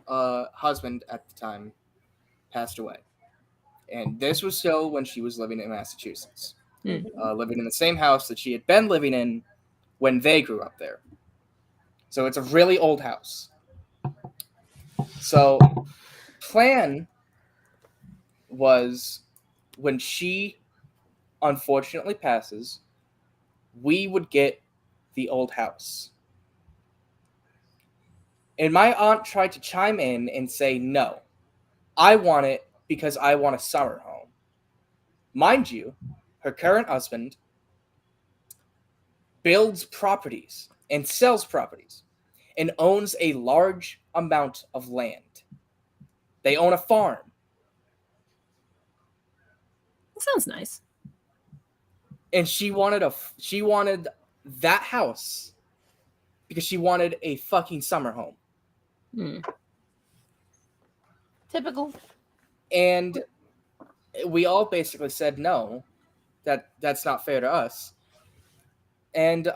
husband at the time passed away. And this was still when she was living in Massachusetts, living in the same house that she had been living in when they grew up there. So it's a really old house. So plan was when she unfortunately passes, we would get the old house. And my aunt tried to chime in and say, no, I want it because I want a summer home. Mind you, her current husband builds properties and sells properties and owns a large amount of land. They own a farm. That sounds nice. And she wanted that house because she wanted a fucking summer home. Typical. And we all basically said no, that's not fair to us. And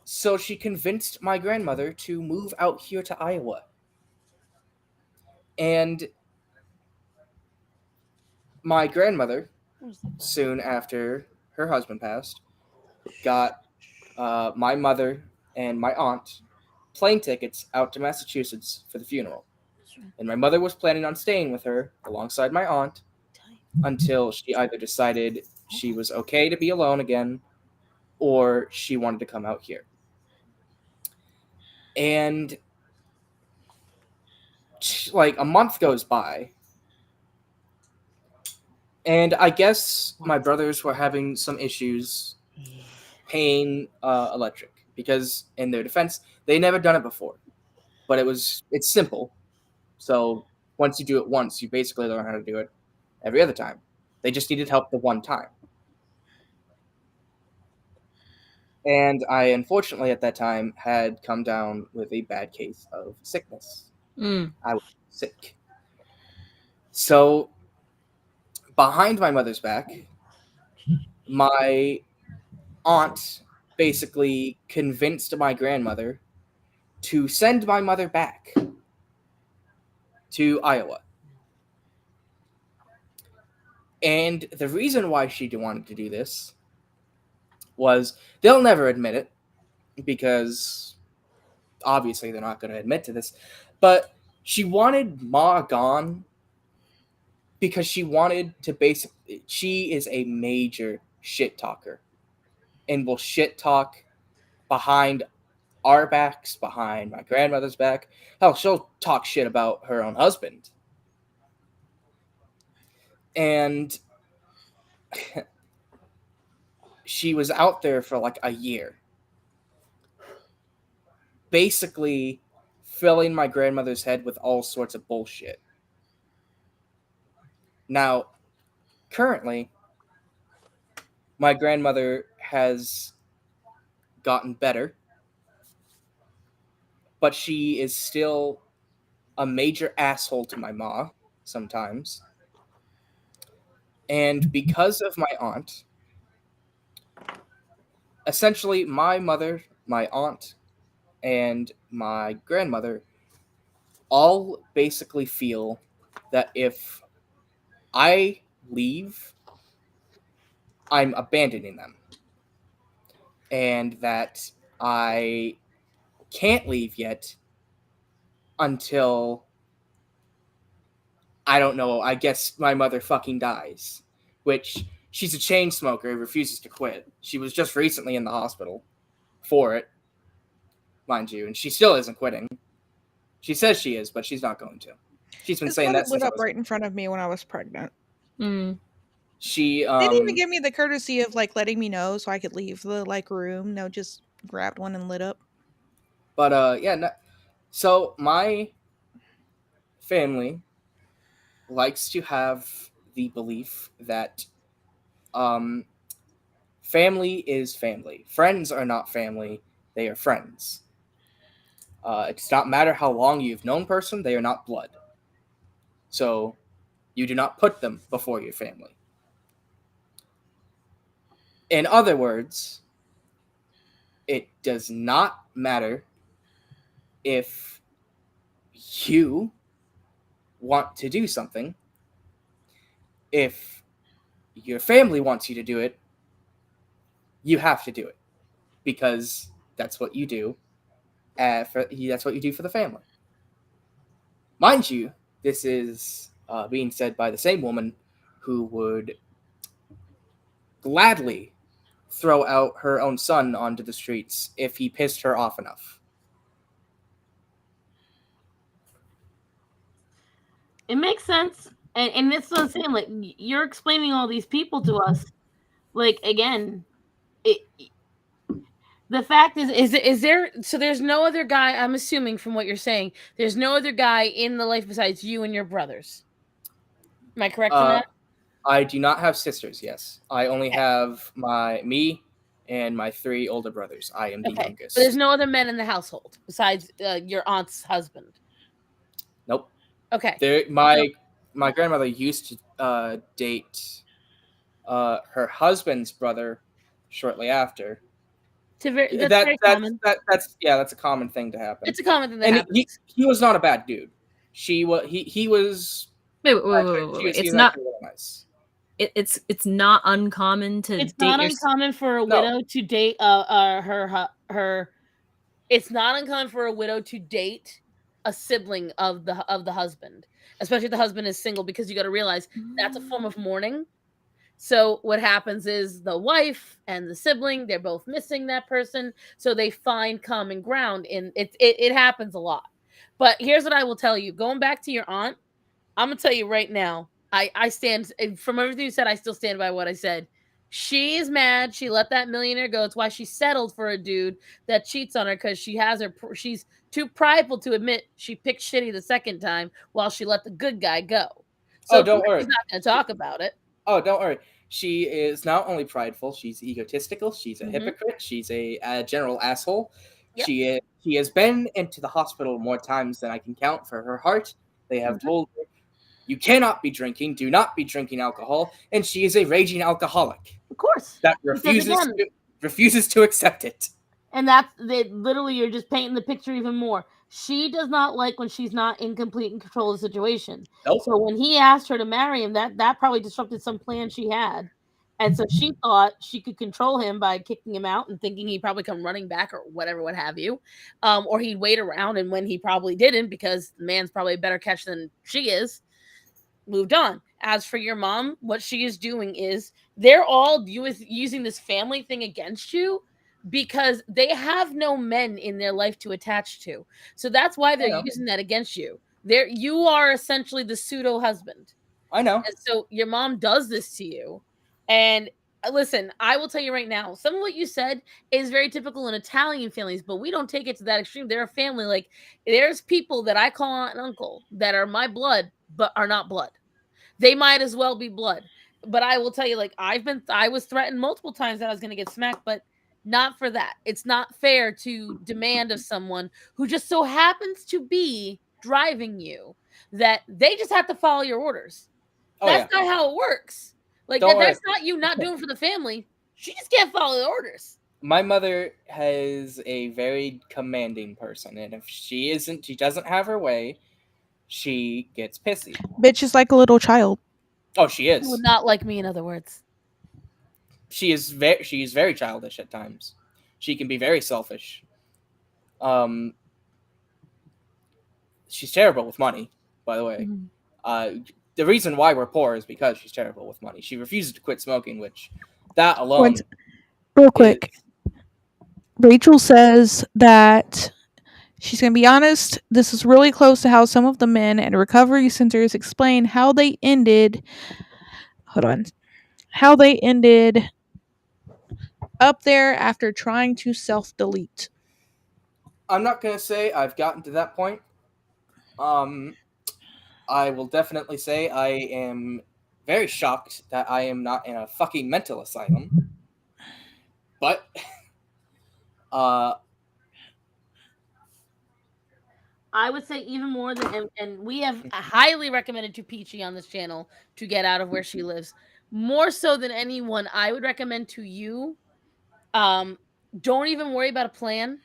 so she convinced my grandmother to move out here to Iowa. And my grandmother, soon after her husband passed, got my mother and my aunt plane tickets out to Massachusetts for the funeral. And my mother was planning on staying with her alongside my aunt until she either decided she was okay to be alone again or she wanted to come out here. And like a month goes by, and I guess my brothers were having some issues paying electric because, in their defense, they never done it before. But it's simple. So once you do it once, you basically learn how to do it every other time. They just needed help the one time. And I, unfortunately, at that time, had come down with a bad case of sickness. I was sick. So, behind my mother's back, my aunt basically convinced my grandmother to send my mother back to Iowa. And the reason why she wanted to do this was, they'll never admit it, because obviously they're not going to admit to this, but she wanted Ma gone because she wanted to she is a major shit talker and will shit talk behind our backs, behind my grandmother's back. Hell, she'll talk shit about her own husband. And she was out there for like a year, basically filling my grandmother's head with all sorts of bullshit. Now, currently, my grandmother has gotten better, but she is still a major asshole to my ma sometimes. And because of my aunt, essentially my mother, my aunt, and my grandmother all basically feel that if I leave, I'm abandoning them. And that I can't leave yet until, I don't know, I guess my mother fucking dies. Which, she's a chain smoker who refuses to quit. She was just recently in the hospital for it, mind you, and she still isn't quitting. She says she is, but she's not going to. She's been saying that since lit up right in front of me when I was pregnant. She they didn't even give me the courtesy of like letting me know so I could leave the like room. No, just grabbed one and lit up. But yeah, no, so my family likes to have the belief that family is family. Friends are not family, they are friends. It does not matter how long you've known person, they are not blood. So You do not put them before your family. In other words, it does not matter if you want to do something. If your family wants you to do it, you have to do it because that's what you do. That's what you do for the family. Mind you, this is being said by the same woman who would gladly throw out her own son onto the streets if he pissed her off enough. It makes sense, and that's what I'm saying. Like, you're explaining all these people to us. Like, again, it. The fact is there? So there's no other guy. I'm assuming from what you're saying, there's no other guy in the life besides you and your brothers. Am I correct in that? I do not have sisters. Yes, I only have me and my 3 older brothers. I am the youngest. But there's no other men in the household besides your aunt's husband. Nope. Okay. My grandmother used to date her husband's brother shortly after. That's very common. That's a common thing to happen. It's a common thing that happens. He was not a bad dude. He was. Wait. It's not. Really nice. It's not uncommon to. It's not uncommon for a widow to date her. It's not uncommon for a widow to date a sibling of the husband, especially if the husband is single, because you got to realize that's a form of mourning. So what happens is the wife and the sibling, they're both missing that person, so they find common ground. In it happens a lot. But here's what I will tell you: going back to your aunt, I'm gonna tell you right now. I stand from everything you said. I still stand by what I said. She is mad. She let that millionaire go. It's why she settled for a dude that cheats on her, because she's too prideful to admit she picked shitty the second time while she let the good guy go. So don't worry. She's not gonna talk about it. Oh, don't worry. She is not only prideful, she's egotistical, she's a hypocrite, she's a general asshole. Yep. She has been into the hospital more times than I can count for her heart. They have told her, you cannot be drinking, do not be drinking alcohol, and she is a raging alcoholic. Of course. That refuses to accept it. And literally, you're just painting the picture even more. She does not like when she's not in complete control of the situation. Nope. So when he asked her to marry him, that probably disrupted some plan she had. And so she thought she could control him by kicking him out and thinking he'd probably come running back or whatever, what have you. Or he'd wait around, and when he probably didn't, because the man's probably a better catch than she is, moved on. As for your mom, what she is doing is they're all using this family thing against you, because they have no men in their life to attach to. So that's why they're using that against you. You are essentially the pseudo husband. I know. And so your mom does this to you. And listen, I will tell you right now, some of what you said is very typical in Italian families, but we don't take it to that extreme. They're a family. Like, there's people that I call aunt and uncle that are my blood, but are not blood. They might as well be blood. But I will tell you, like, I was threatened multiple times that I was going to get smacked, but not for that. It's not fair to demand of someone who just so happens to be driving you that they just have to follow your orders. That's not how it works. Like, that's not you not doing for the family. She just can't follow the orders. My mother has a very commanding person, and if she doesn't have her way, she gets pissy. Bitch is like a little child. Oh, she is. She would not like me, in other words. She's very childish at times. She can be very selfish. She's terrible with money, by the way. Mm-hmm. The reason why we're poor is because she's terrible with money. She refuses to quit smoking, which that alone. Real quick, Rachel says that she's going to be honest. This is really close to how some of the men at recovery centers explain how they ended. How they ended up there after trying to self-delete. I'm not going to say I've gotten to that point. I will definitely say I am very shocked that I am not in a fucking mental asylum. But, I would say even more than, and we have highly recommended to Peachy on this channel to get out of where she lives. More so than anyone, I would recommend to you, don't even worry about a plan.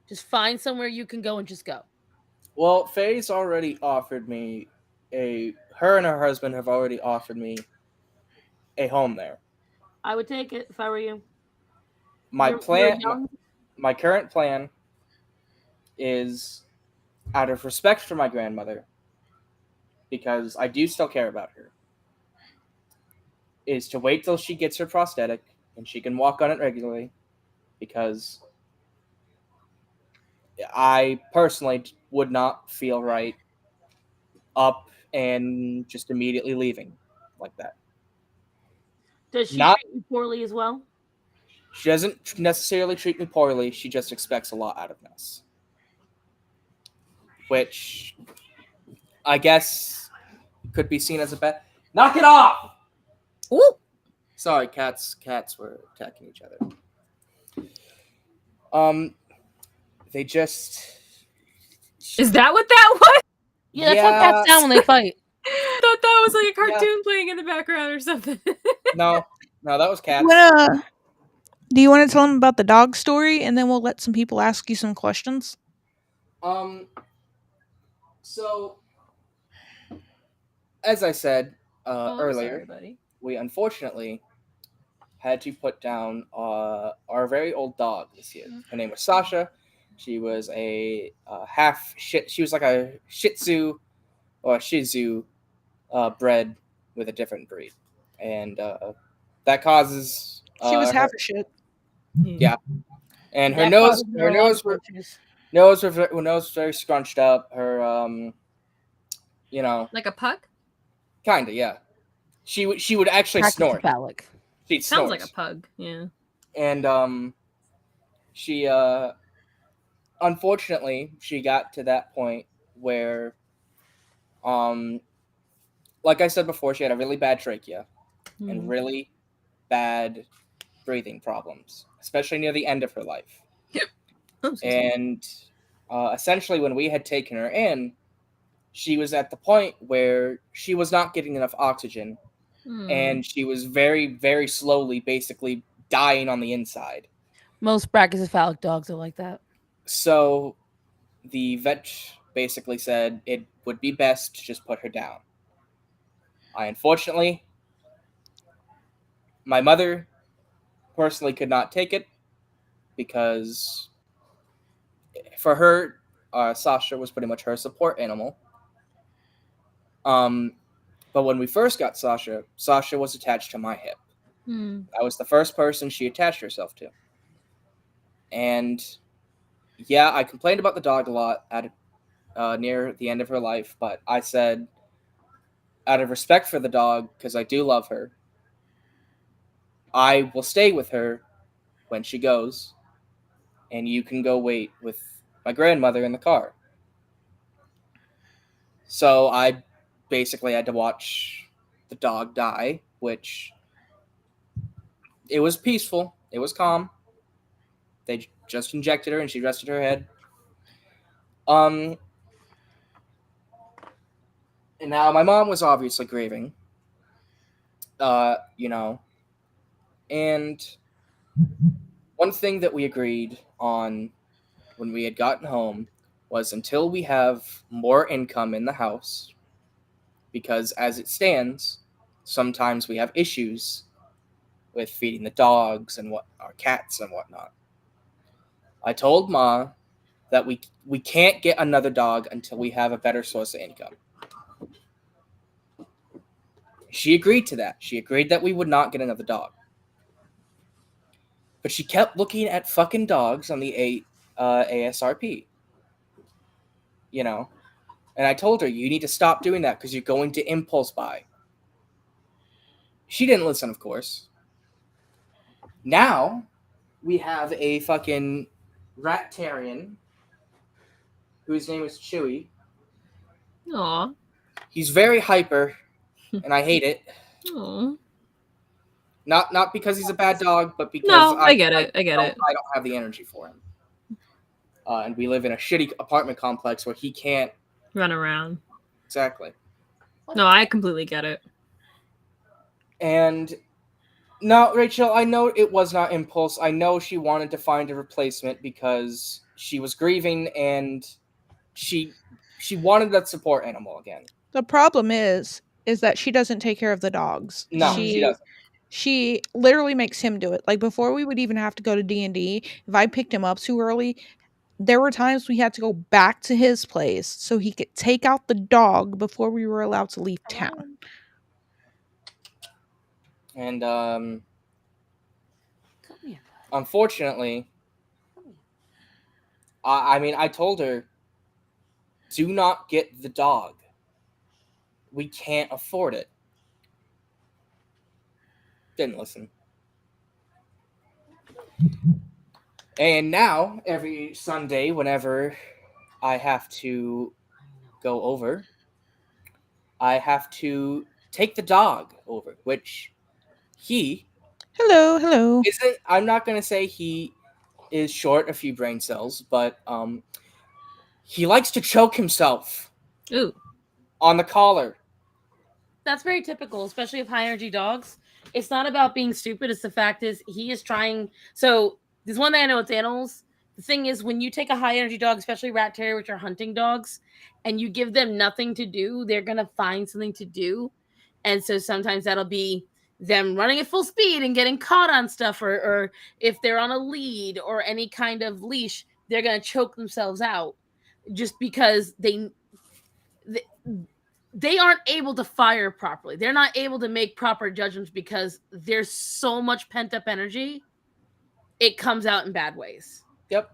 Just find somewhere you can go and just go. Well, Faye's already offered me her and her husband have already offered me a home there. I would take it if I were you. My You're plan, young. my current plan is, out of respect for my grandmother, because I do still care about her, is to wait till she gets her prosthetic and she can walk on it regularly, because I personally would not feel right up and just immediately leaving like that. Does she Not treat you poorly as well? She doesn't necessarily treat me poorly. She just expects a lot out of us, which I guess could be seen as a bad. Knock it off! Ooh. Sorry, cats were attacking each other. They just. Is that what that was? Yeah, that's how cats sound when they fight. I thought that was like a cartoon playing in the background or something. No, that was cats. Do you want to tell them about the dog story, and then we'll let some people ask you some questions? So, as I said earlier, sorry, buddy. we unfortunately had to put down our very old dog this year. Her name was Sasha. She was a She was like a Shih Tzu or Shih Tzu bred with a different breed, and that causes. She was half a shit. Yeah, and her That nose, causes her a lot of issues. nose was very scrunched up. Her like a pug. Kinda, yeah. She would actually snort. Phallic. She'd Sounds snort. like a pug. Yeah. And she unfortunately she got to that point where like I said before, she had a really bad trachea and really bad breathing problems, especially near the end of her life. And essentially, when we had taken her in, she was at the point where she was not getting enough oxygen, and she was very, very slowly, basically dying on the inside. Most brachycephalic dogs are like that. So the vet basically said it would be best to just put her down. Unfortunately, my mother personally could not take it because for her, Sasha was pretty much her support animal. But when we first got Sasha was attached to my hip. I was the first person she attached herself to. And yeah, I complained about the dog a lot near the end of her life, but I said, out of respect for the dog, because I do love her, I will stay with her when she goes, and you can go wait with my grandmother in the car. So I basically had to watch the dog die, which it was peaceful. It was calm. They just injected her and she rested her head. And now my mom was obviously grieving. And one thing that we agreed on when we had gotten home was until we have more income in the house, because as it stands, sometimes we have issues with feeding the dogs and our cats and whatnot. I told Ma that we can't get another dog until we have a better source of income. She agreed to that. She agreed that we would not get another dog. But she kept looking at fucking dogs on the ASRP. And I told her, you need to stop doing that because you're going to impulse buy. She didn't listen, of course. Now, we have a fucking rat-tarian whose name is Chewy. Aw. He's very hyper, and I hate it. Aw. Not because he's a bad dog, but because I get it. I don't have the energy for him. and we live in a shitty apartment complex where he can't run around. Exactly. No, I completely get it. And no, Rachel, I know it was not impulse. I know she wanted to find a replacement because she was grieving and she wanted that support animal again. The problem is that she doesn't take care of the dogs. No, she doesn't. She literally makes him do it. Like before we would even have to go to D&D, if I picked him up too early, there were times we had to go back to his place so he could take out the dog before we were allowed to leave town. And Come here. Unfortunately, I mean, I told her, do not get the dog. We can't afford it. Didn't listen. And now, every Sunday, whenever I have to go over, I have to take the dog over, which he... Hello. Isn't, I'm not going to say he is short a few brain cells, but he likes to choke himself. Ooh. On the collar. That's very typical, especially of high energy dogs. It's not about being stupid. It's the fact is he is trying. So there's one thing I know with animals. The thing is, when you take a high energy dog, especially rat terrier, which are hunting dogs, and you give them nothing to do, they're going to find something to do. And so sometimes that'll be them running at full speed and getting caught on stuff, or if they're on a lead or any kind of leash, they're going to choke themselves out just because they aren't able to fire properly. They're not able to make proper judgments because there's so much pent up energy. It comes out in bad ways. Yep.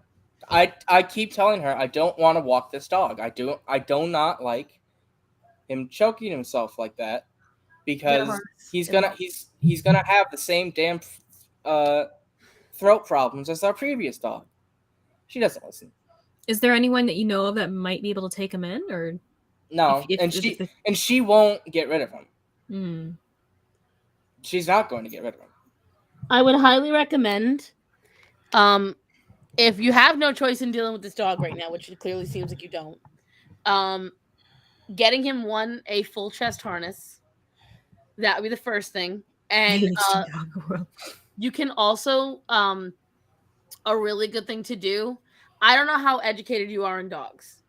I keep telling her I don't want to walk this dog. I do not like him choking himself like that because he's gonna have the same damn throat problems as our previous dog. She doesn't listen. Is there anyone that you know of that might be able to take him in, or no? And she won't get rid of him. She's not going to get rid of him. I would highly recommend, if you have no choice in dealing with this dog right now, which it clearly seems like you don't, getting him a full chest harness. That would be the first thing. And you can also, a really good thing to do. I don't know how educated you are in dogs,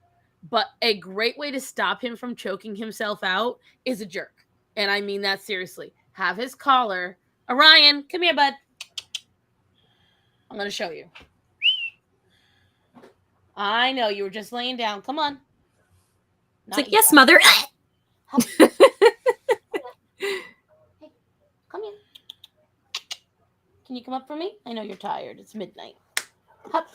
but a great way to stop him from choking himself out is a jerk. And I mean that seriously. Have his collar. Orion, come here, bud. I'm going to show you. I know you were just laying down. Come on. It's like, yes, mother. Hey, come here. Can you come up for me? I know you're tired. It's midnight. Hup.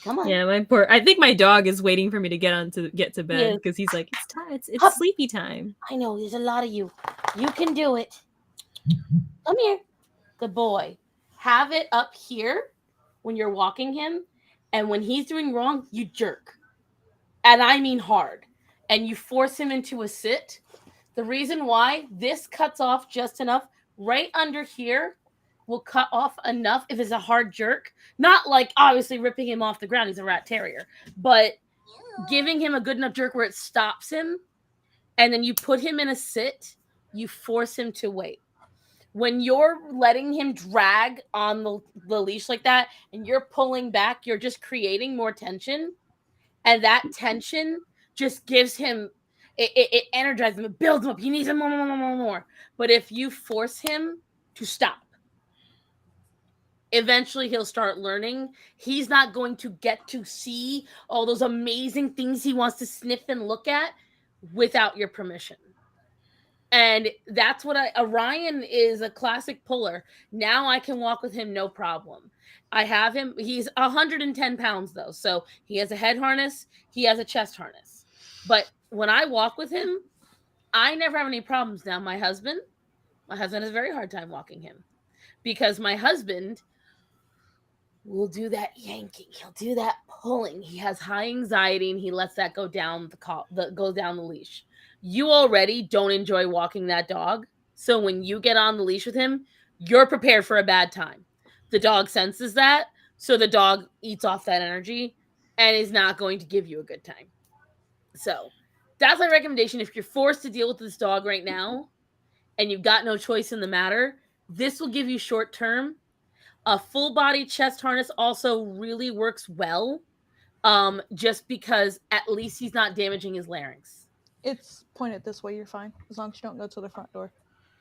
Come on. Yeah, I think my dog is waiting for me to get to bed because he's like, it's time. It's sleepy time. I know. There's a lot of you. You can do it. Come here. Good boy. Have it up here when you're walking him, and when he's doing wrong, you jerk. And I mean hard. And you force him into a sit. The reason why this cuts off just enough right under here will cut off enough if it's a hard jerk. Not like obviously ripping him off the ground. He's a rat terrier. But giving him a good enough jerk where it stops him, and then you put him in a sit, you force him to wait. When you're letting him drag on the leash like that and you're pulling back, you're just creating more tension. And that tension just gives him, it energizes him, it builds him up. He needs more. But if you force him to stop, eventually he'll start learning. He's not going to get to see all those amazing things he wants to sniff and look at without your permission. And that's what Orion is a classic puller. Now I can walk with him no problem. I have him. He's 110 pounds though. So he has a head harness. He has a chest harness. But when I walk with him, I never have any problems. Now my husband has a very hard time walking him because my husband will do that yanking. He'll do that pulling. He has high anxiety and he lets that go down the leash. You already don't enjoy walking that dog. So when you get on the leash with him, you're prepared for a bad time. The dog senses that. So the dog eats off that energy. and is not going to give you a good time. So that's my recommendation. If you're forced to deal with this dog right now and you've got no choice in the matter, this will give you short term. A full body chest harness also really works well, just because at least he's not damaging his larynx. It's pointed this way. You're fine as long as you don't go to the front door.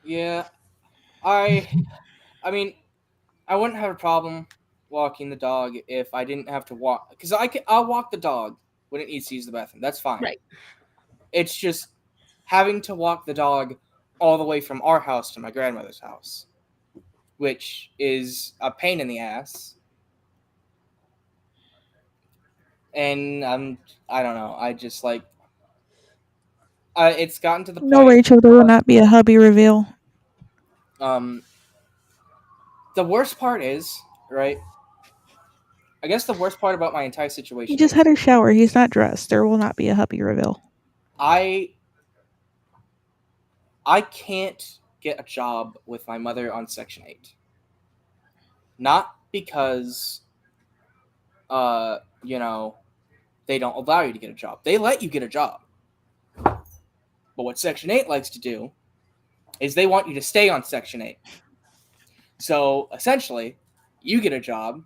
Yeah, I mean, I wouldn't have a problem walking the dog if I didn't have to walk, because I'll walk the dog when it needs to use the bathroom. That's fine. Right. It's just having to walk the dog all the way from our house to my grandmother's house, which is a pain in the ass. And I don't know. I just like. It's gotten to the point. No, Rachel, there will not be a hubby reveal. The worst part is, right? I guess the worst part about my entire situation. He just had a shower. He's not dressed. There will not be a hubby reveal. I can't get a job with my mother on Section 8. Not because, they don't allow you to get a job. They let you get a job. But what Section 8 likes to do is they want you to stay on Section 8. So, essentially, you get a job.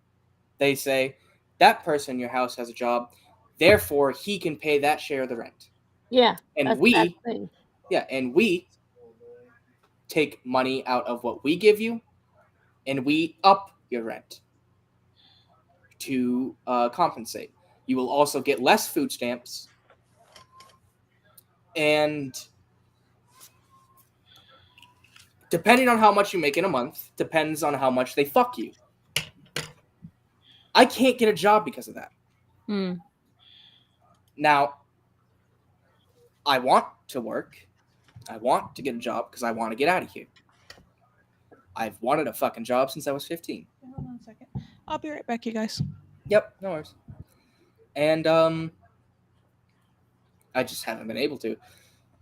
They say, that person in your house has a job. Therefore, he can pay that share of the rent. Yeah. And we take money out of what we give you, and we up your rent to compensate. You will also get less food stamps, and depending on how much you make in a month, depends on how much they fuck you. I can't get a job because of that. Now, I want to work. I want to get a job because I want to get out of here. I've wanted a fucking job since I was 15. Hold on a second. I'll be right back, you guys. Yep, no worries. And I just haven't been able to.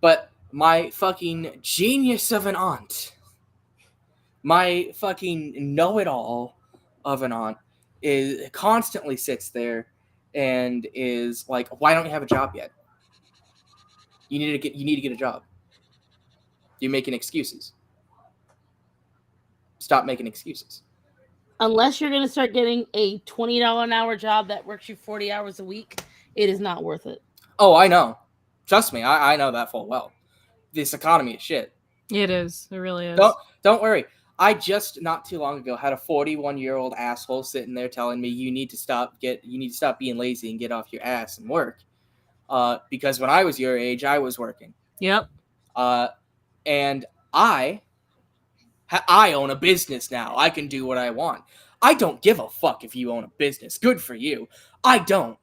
But my fucking genius of an aunt, my fucking know-it-all of an aunt, constantly sits there and is like, "Why don't you have a job yet? You need to get a job. You're making excuses. Stop making excuses." Unless you're going to start getting a $20 an hour job that works you 40 hours a week, it is not worth it. Oh, I know. Trust me, I know that full well. This economy is shit. It is. It really is. Don't worry. I just not too long ago had a 41-year-old asshole sitting there telling me you need to stop being lazy and get off your ass and work. Because when I was your age, I was working. Yep. And I own a business now. I can do what I want. I don't give a fuck if you own a business. Good for you. I don't.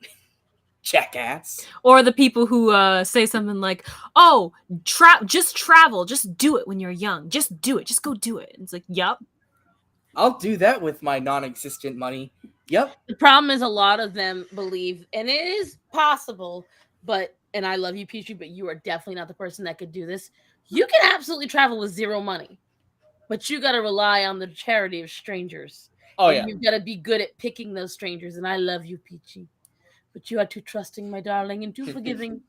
Jackass. Or the people who say something like, "Oh, just travel. Just do it when you're young. Just do it. Just go do it." It's like, yup. I'll do that with my non-existent money. Yep. The problem is a lot of them believe, and it is possible, and I love you, Peachy, but you are definitely not the person that could do this. You can absolutely travel with zero money, but you got to rely on the charity of strangers. Oh, and yeah. You've got to be good at picking those strangers, and I love you, Peachy. But you are too trusting, my darling, and too forgiving.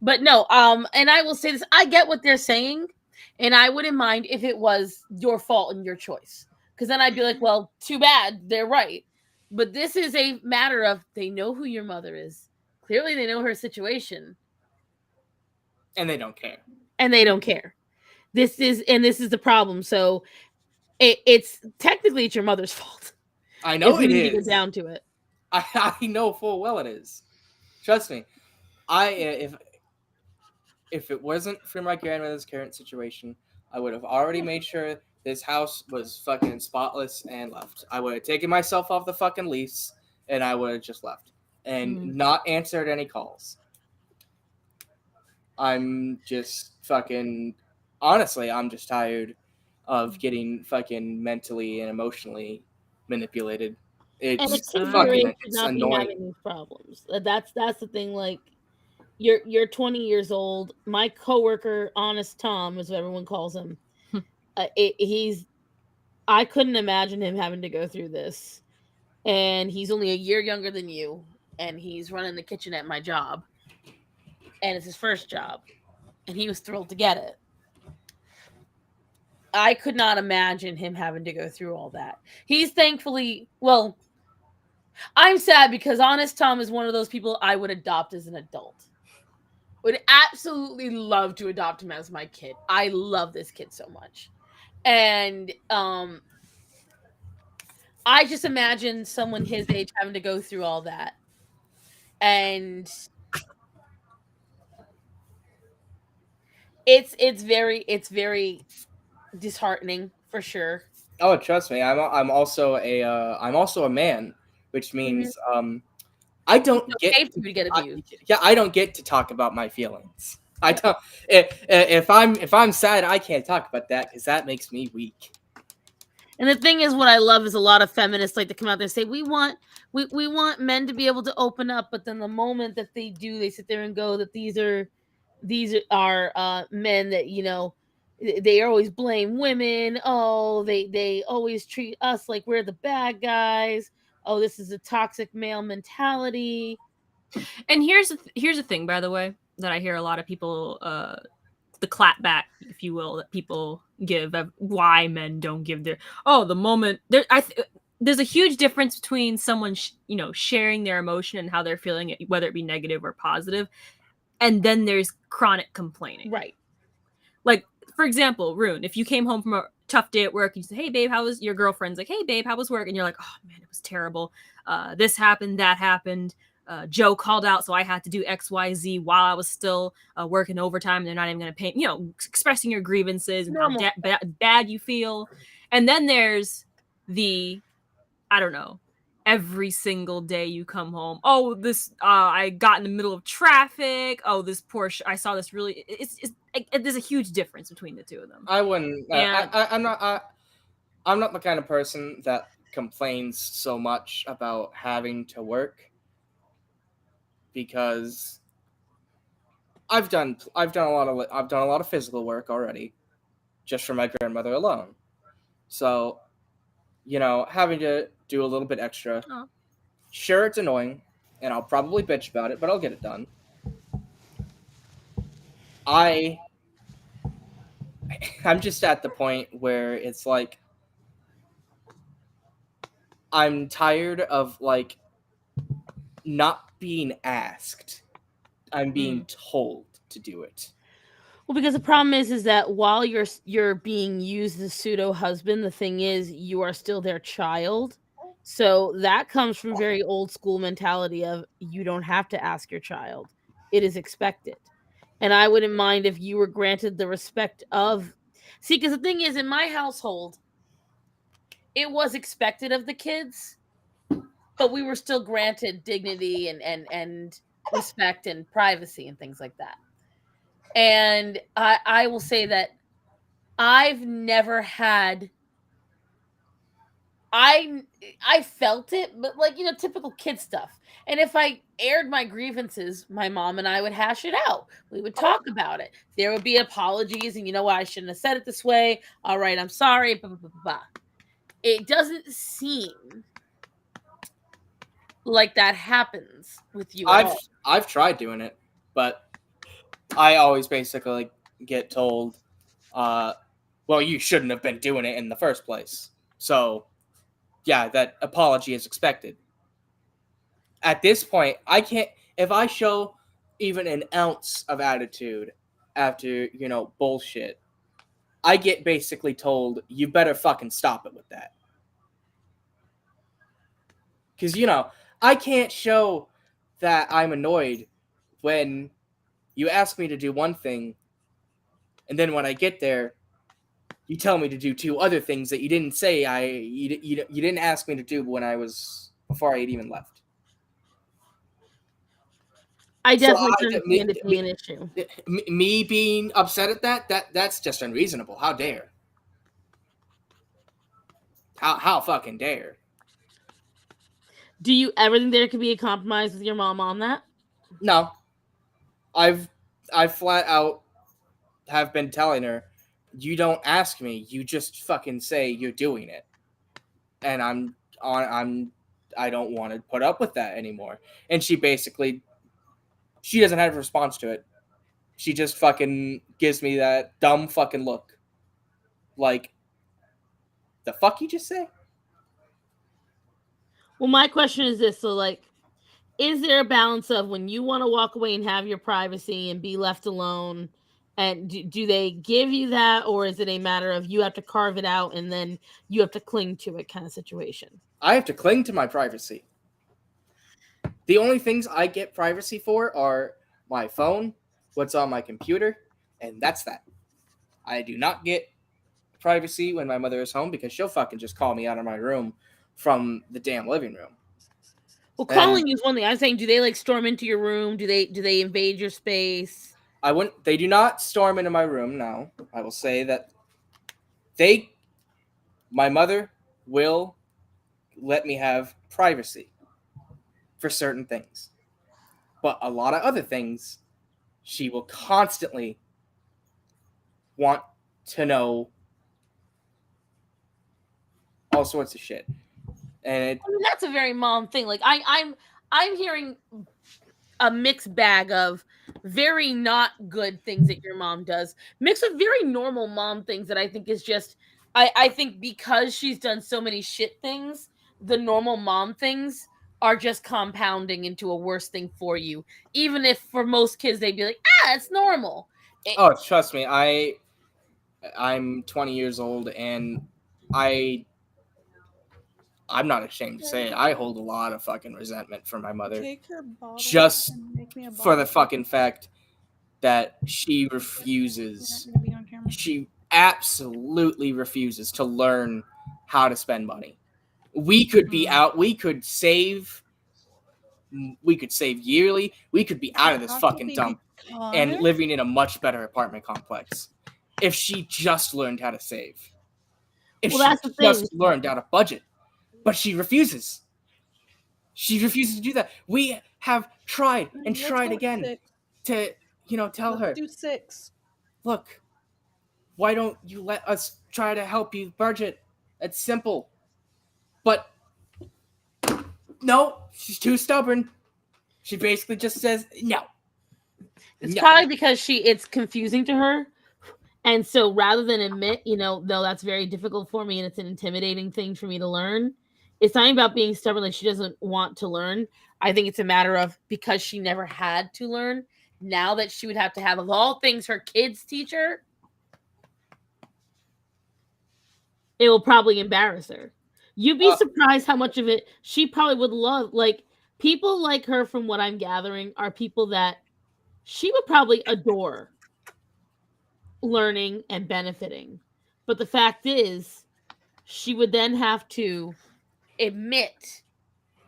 But no, and I will say this, I get what they're saying, and I wouldn't mind if it was your fault and your choice. Because then I'd be like, well, too bad, they're right. But this is a matter of they know who your mother is. Clearly they know her situation. And they don't care. This is the problem. So it's technically it's your mother's fault. I know it is. Go down to it. I know full well it is. Trust me. If it wasn't for my grandmother's current situation, I would have already made sure this house was fucking spotless and left. I would have taken myself off the fucking lease and I would have just left and not answered any calls. I'm just fucking... Honestly, I'm just tired of getting fucking mentally and emotionally manipulated. It's fucking it's annoying. Having these problems. That's the thing. Like, you're 20 years old. My coworker, Honest Tom, is what everyone calls him. I couldn't imagine him having to go through this, and he's only a year younger than you. and he's running the kitchen at my job, and it's his first job, and he was thrilled to get it. I could not imagine him having to go through all that. He's thankfully, well, I'm sad because Honest Tom is one of those people I would adopt as an adult. Would absolutely love to adopt him as my kid. I love this kid so much. And I just imagine someone his age having to go through all that. And it's very disheartening for sure. Oh, trust me, I'm also a man, which means I don't It's get okay for you to get abused. I don't get to talk about my feelings. I don't. If I'm sad, I can't talk about that because that makes me weak. And the thing is, what I love is a lot of feminists like to come out there and say we want men to be able to open up, but then the moment that they do, they sit there and go that these are men that they always blame women. Oh, they always treat us like we're the bad guys. Oh, this is a toxic male mentality. And here's the thing, by the way, that I hear a lot of people, the clapback, if you will, that people give of why men don't give their the moment there. There's a huge difference between someone sharing their emotion and how they're feeling, whether it be negative or positive, and then there's chronic complaining. Right. Like, for example, Rune, if you came home from a tough day at work and you say, hey babe, how was your girlfriend's like, hey babe, how was work? And you're like, oh man, it was terrible. This happened, that happened. Joe called out, so I had to do XYZ while I was still working overtime. And they're not even going to pay, expressing your grievances and how bad you feel. And then there's the, I don't know, every single day you come home. Oh, this, I got in the middle of traffic. Oh, this poor, I saw this really, there's a huge difference between the two of them. I wouldn't, I'm not the kind of person that complains so much about having to work, because I've done a lot of physical work already, just for my grandmother alone. So, having to do a little bit extra. Oh. Sure, it's annoying, and I'll probably bitch about it, but I'll get it done. I'm just at the point where it's like I'm tired of not being asked. I'm being told to do it. Well, because the problem is that while you're being used as pseudo husband, the thing is you are still their child. So that comes from very old school mentality of you don't have to ask your child. It is expected. And I wouldn't mind if you were granted the respect of because the thing is, in my household, it was expected of the kids, but we were still granted dignity and respect and privacy and things like that. And I will say that I've never had. I felt it, but typical kid stuff. And if I aired my grievances, my mom and I would hash it out. We would talk about it. There would be apologies, and what, I shouldn't have said it this way. All right, I'm sorry. Blah, blah, blah, blah. It doesn't seem like that happens with you. I've tried doing it, but I always basically get told, well, you shouldn't have been doing it in the first place. So, yeah, that apology is expected. At this point, I can't, if I show even an ounce of attitude after, bullshit, I get basically told, you better fucking stop it with that. Because, I can't show that I'm annoyed when you ask me to do one thing, and then when I get there, you tell me to do two other things that you didn't say you didn't ask me to do before I had even left. I definitely understand it being an issue. Me being upset at that's just unreasonable. How dare? How fucking dare? Do you ever think there could be a compromise with your mom on that? No. I flat out have been telling her, you don't ask me, you just fucking say you're doing it. And don't want to put up with that anymore. And she doesn't have a response to it. She just fucking gives me that dumb fucking look. Like, the fuck you just say? Well, my question is this. So, like, is there a balance of when you want to walk away and have your privacy and be left alone, and do they give you that, or is it a matter of you have to carve it out and then you have to cling to it kind of situation? I have to cling to my privacy. The only things I get privacy for are my phone, what's on my computer, and that's that. I do not get privacy when my mother is home because she'll fucking just call me out of my room from the damn living room. Well, calling you is one thing. I'm saying, do they like storm into your room? Do they invade your space? They do not storm into my room now. I will say that my mother will let me have privacy for certain things. But a lot of other things, she will constantly want to know all sorts of shit. And I mean, that's a very mom thing. Like I'm hearing a mixed bag of very not good things that your mom does, mixed with very normal mom things that I think is just I think because she's done so many shit things, the normal mom things are just compounding into a worse thing for you. Even if for most kids they'd be like, it's normal. Trust me, I'm 20 years old and I'm not ashamed to say it. I hold a lot of fucking resentment for my mother. Take her bottle just and make me a for the bottle. fucking fact that she refuses. She absolutely refuses to learn how to spend money. We could be out. We could save yearly. We could be out of this fucking dump and living in a much better apartment complex if she just learned how to save. If she just learned how to budget. But she refuses. She refuses to do that. We have tried and tried again to, tell her. Let's do 6. Look, why don't you let us try to help you budget? It's simple. But no, she's too stubborn. She basically just says no. It's probably because it's confusing to her. And so rather than admit, no, that's very difficult for me and it's an intimidating thing for me to learn, it's not about being stubborn, like she doesn't want to learn. I think it's a matter of because she never had to learn, now that she would have to have, of all things, her kids teach her, it will probably embarrass her. You'd be surprised how much of it she probably would love. Like, people like her, from what I'm gathering, are people that she would probably adore learning and benefiting. But the fact is, she would then have to admit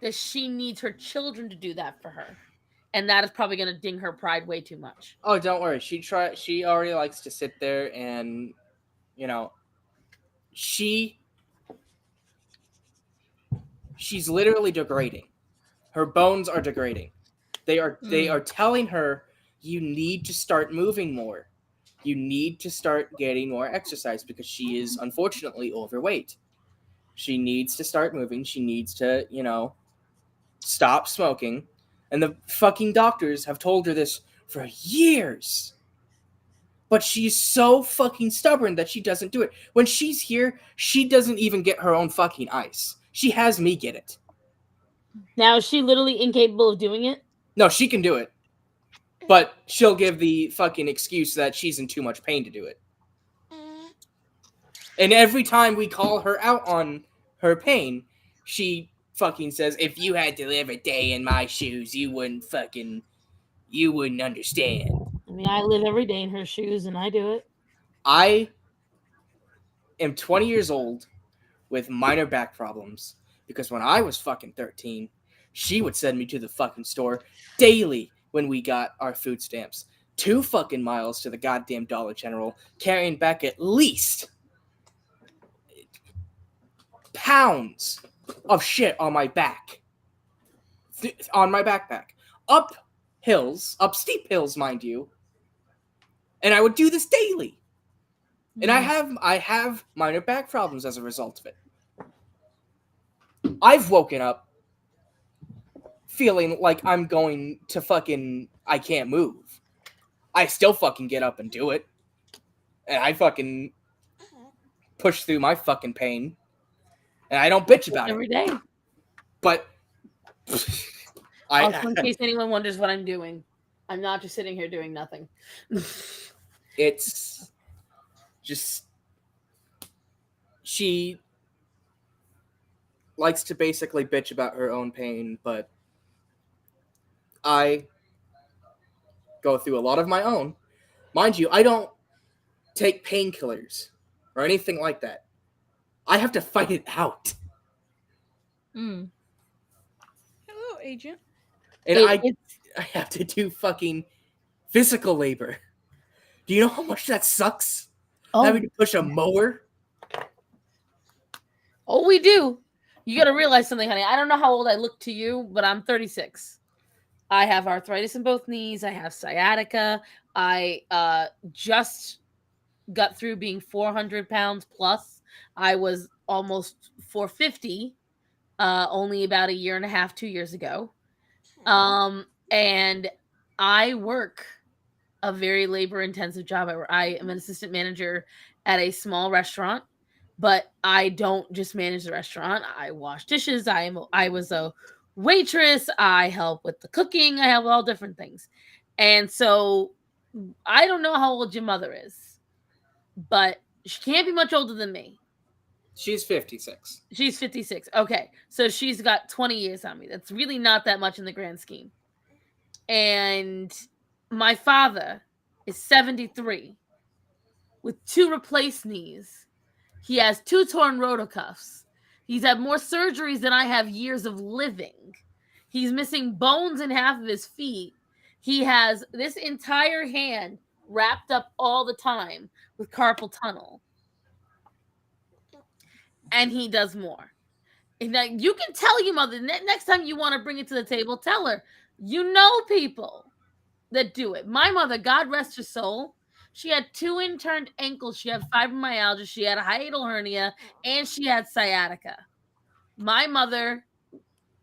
that she needs her children to do that for her. And that is probably going to ding her pride way too much. Oh, don't worry. She already likes to sit there and, she's literally degrading. Her bones are degrading. They are telling her, you need to start moving more. You need to start getting more exercise because she is unfortunately overweight. She needs to start moving. She needs to, stop smoking. And the fucking doctors have told her this for years. But she's so fucking stubborn that she doesn't do it. When she's here, she doesn't even get her own fucking ice. She has me get it. Now, is she literally incapable of doing it? No, she can do it. But she'll give the fucking excuse that she's in too much pain to do it. And every time we call her out on her pain, she fucking says, if you had to live a day in my shoes, you wouldn't understand. I mean, I live every day in her shoes and I do it. I am 20 years old with minor back problems because when I was fucking 13, she would send me to the fucking store daily when we got our food stamps. 2 fucking miles to the goddamn Dollar General, carrying back at least pounds of shit on my back. On my backpack. Up steep hills, mind you. And I would do this daily. And I have minor back problems as a result of it. I've woken up feeling like I'm going to fucking, I can't move. I still fucking get up and do it. And I fucking push through my fucking pain. And I don't bitch about every day. But also, in case anyone wonders what I'm doing, I'm not just sitting here doing nothing. It's just, she likes to basically bitch about her own pain, but I go through a lot of my own. Mind you, I don't take painkillers or anything like that. I have to fight it out. Hello, agent. And I have to do fucking physical labor. Do you know how much that sucks? Having to push a mower? Oh, we do. You got to realize something, honey. I don't know how old I look to you, but I'm 36. I have arthritis in both knees. I have sciatica. I just got through being 400 pounds plus. I was almost 450 only about a year and a half, 2 years ago. And I work a very labor intensive job. I am an assistant manager at a small restaurant, but I don't just manage the restaurant. I wash dishes. I was a waitress. I help with the cooking. I have all different things. And so I don't know how old your mother is, but she can't be much older than me. She's 56. She's 56. Okay. So she's got 20 years on me. That's really not that much in the grand scheme. And my father is 73 with 2 replaced knees. He has 2 torn rotocuffs. He's had more surgeries than I have years of living. He's missing bones in half of his feet. He has this entire hand wrapped up all the time with carpal tunnel. And he does more. And you can tell your mother next time you want to bring it to the table, tell her, you know people that do it. My mother, God rest her soul, she had 2 inturned ankles. She had fibromyalgia. She had a hiatal hernia, and she had sciatica. My mother,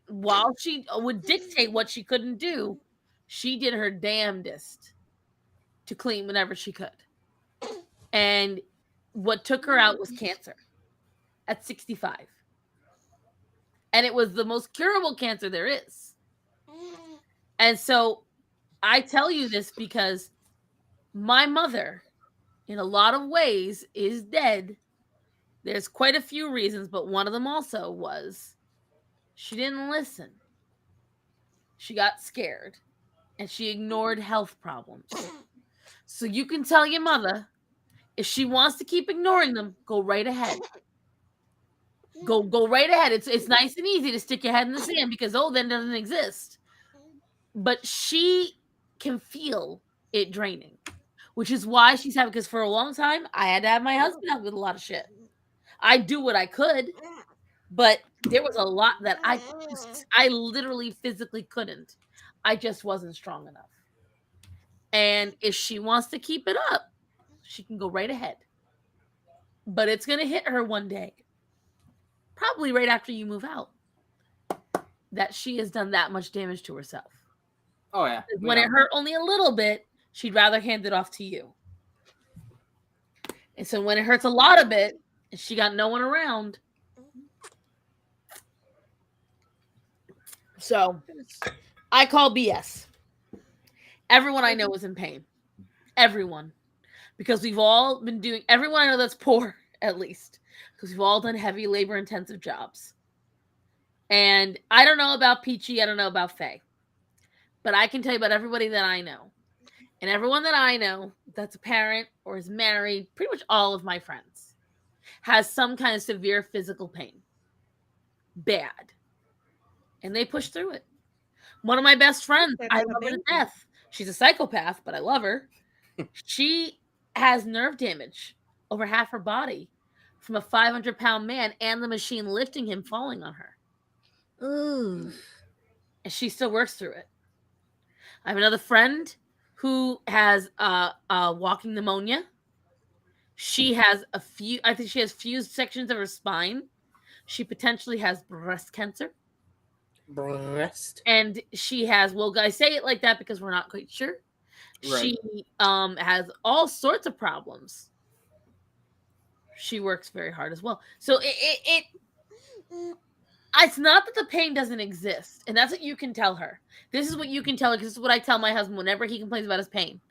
while she would dictate what she couldn't do, she did her damnedest to clean whenever she could. And what took her out was cancer at 65. And it was the most curable cancer there is. And so I tell you this because my mother, in a lot of ways, is dead. There's quite a few reasons, but one of them also was she didn't listen. She got scared and she ignored health problems. So you can tell your mother, if she wants to keep ignoring them, go right ahead. Go right ahead. It's nice and easy to stick your head in the sand because then doesn't exist. But she can feel it draining, which is why she's having, because for a long time I had to have my husband help with a lot of shit. I do what I could, but there was a lot that I literally physically couldn't. I just wasn't strong enough. And if she wants to keep it up, she can go right ahead. But it's going to hit her one day, probably right after you move out, that she has done that much damage to herself. Oh, yeah. When it hurt only a little bit, she'd rather hand it off to you. And so when it hurts a lot of it, and she got no one around. So I call BS. Everyone I know is in pain. Everyone. Because we've all been doing, everyone I know that's poor, at least. Because we've all done heavy labor-intensive jobs. And I don't know about Peachy. I don't know about Faye. But I can tell you about everybody that I know. And everyone that I know that's a parent or is married, pretty much all of my friends, has some kind of severe physical pain. Bad. And they push through it. One of my best friends, I love her to death. She's a psychopath, but I love her. She has nerve damage over half her body from a 500-pound man and the machine lifting him, falling on her. Ooh. And she still works through it. I have another friend who has walking pneumonia. She has I think she has fused sections of her spine. She potentially has breast cancer. breast. And she has, well, I say it like that because we're not quite sure. Right. She has all sorts of problems. She works very hard as well. So it's not that the pain doesn't exist, and that's what you can tell her. This is what you can tell her, because this is what I tell my husband whenever he complains about his pain.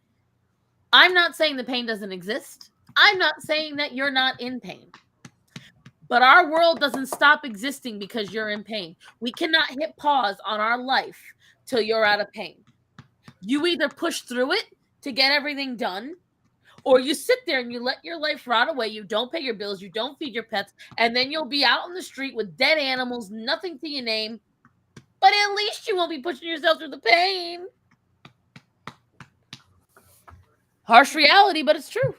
I'm not saying the pain doesn't exist. I'm not saying that you're not in pain. But our world doesn't stop existing because you're in pain. We cannot hit pause on our life till you're out of pain. You either push through it to get everything done, or you sit there and you let your life rot away. You don't pay your bills, you don't feed your pets, and then you'll be out on the street with dead animals, nothing to your name. But at least you won't be pushing yourself through the pain. Harsh reality, but it's true.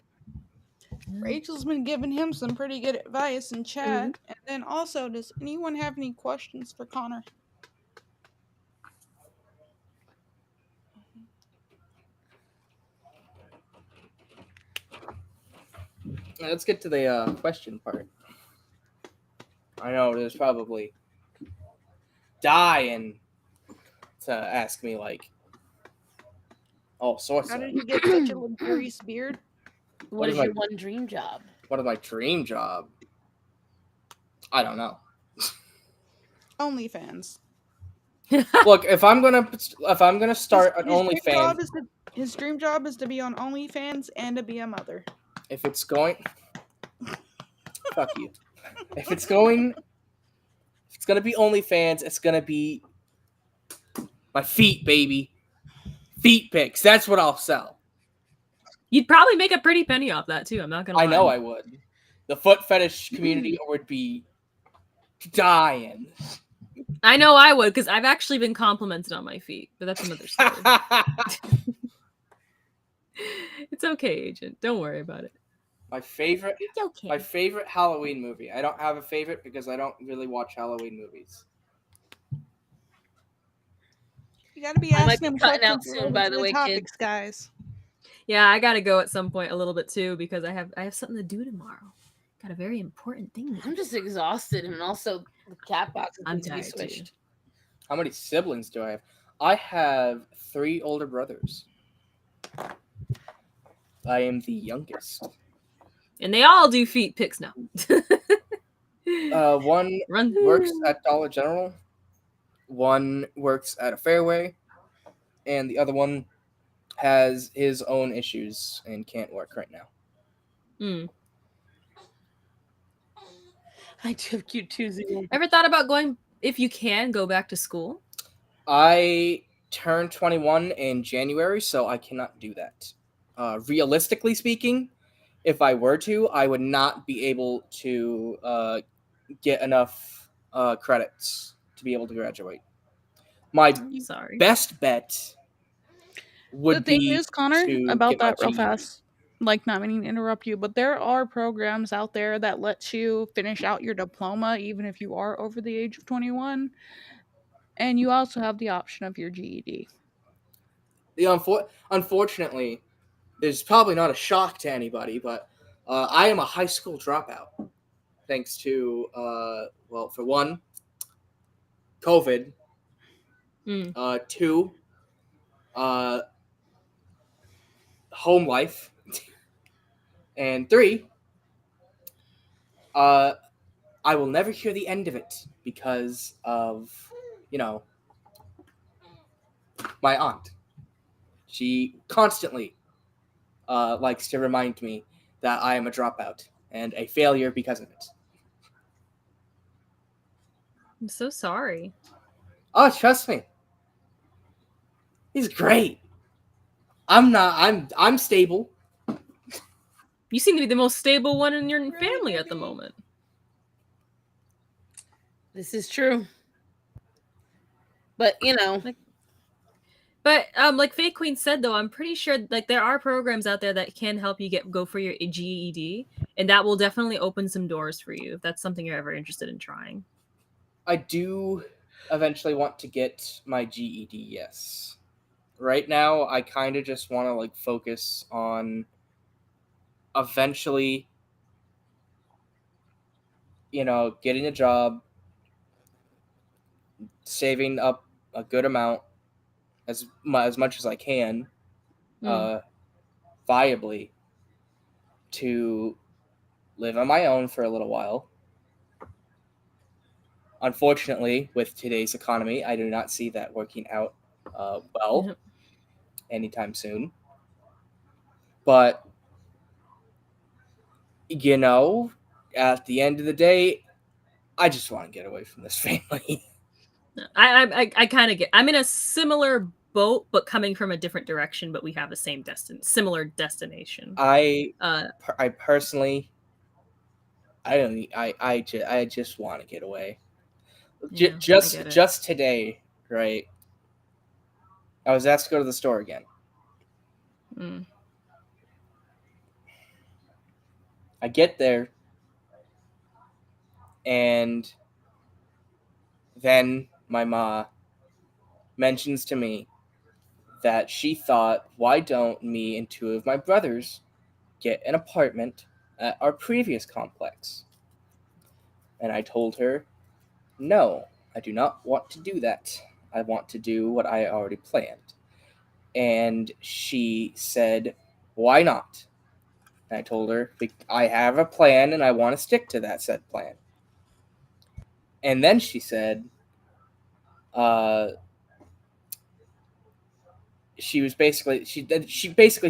Rachel's been giving him some pretty good advice in chat. And then also, does anyone have any questions for Connor? Let's get to the question part. I know there's probably dying to ask me like all sorts How of. did he get such a luxurious beard? What is your one dream job? What is my dream job? I don't know. OnlyFans. Look, if I'm gonna start an OnlyFans, his dream job is to be on OnlyFans and to be a mother. if it's going, fuck you. If it's gonna be OnlyFans, it's gonna be my feet, baby. Feet pics. That's what I'll sell. You'd probably make a pretty penny off that too. I'm not gonna lie. I know I would. The foot fetish community would be dying. I know I would, because I've actually been complimented on my feet, but that's another story. It's okay, Agent. Don't worry about it. My favorite. It's okay. My favorite Halloween movie. I don't have a favorite because I don't really watch Halloween movies. You gotta be I might asking be him cutting out questions soon, by the way, topics, kids. guys. Yeah, I gotta go at some point a little bit too, because I have something to do tomorrow. Got a very important thing to do. I'm just exhausted, and also the cat box is I'm going to be tired, switched. too. How many siblings do I have? I have 3 older brothers. I am the youngest. And they all do feet pics now. One works at Dollar General, one works at a Fairway, and the other one has his own issues and can't work right now. I took you to Ever thought about going, if you can, go back to school? I turned 21 in January, so I cannot do that. Realistically speaking, if I were to, I would not be able to get enough credits to be able to graduate. My best bet would be the thing is, Connor, to about get my that real GED. fast. Like, not meaning to interrupt you, but there are programs out there that let you finish out your diploma even if you are over the age of 21. And you also have the option of your GED. Unfortunately, there's probably not a shock to anybody, but I am a high school dropout. Thanks to, well, for one, COVID. 2, home life. And 3, I will never hear the end of it because of, my aunt. She constantly likes to remind me that I am a dropout and a failure because of it. I'm so sorry. Oh, trust me. He's great. I'm stable. You seem to be the most stable one in your family at the moment. This is true. But, But like Faye Queen said, though, I'm pretty sure like there are programs out there that can help you go for your GED, and that will definitely open some doors for you if that's something you're ever interested in trying. I do eventually want to get my GED, yes. Right now, I kind of just want to focus on eventually, getting a job, saving up a good amount, as much as I can, viably, to live on my own for a little while. Unfortunately, with today's economy, I do not see that working out well anytime soon. But, you know, at the end of the day, I just want to get away from this family. I kind of get. I'm in a similar boat, but coming from a different direction. But we have the same similar destination. I personally, I just want to get away. Yeah, just today, right? I was asked to go to the store again. I get there, and then my ma mentions to me that she thought, why don't me and two of my brothers get an apartment at our previous complex? And I told her, no, I do not want to do that. I want to do what I already planned. And she said, why not? And I told her, I have a plan and I want to stick to that said plan. And then she said, she basically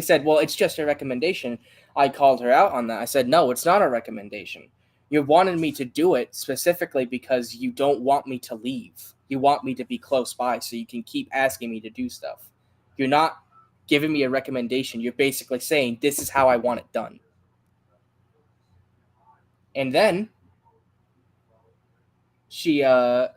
said, well, it's just a recommendation. I called her out on that. I said, no, it's not a recommendation. You wanted me to do it specifically because you don't want me to leave. You want me to be close by so you can keep asking me to do stuff. You're not giving me a recommendation. You're basically saying, this is how I want it done. And then she was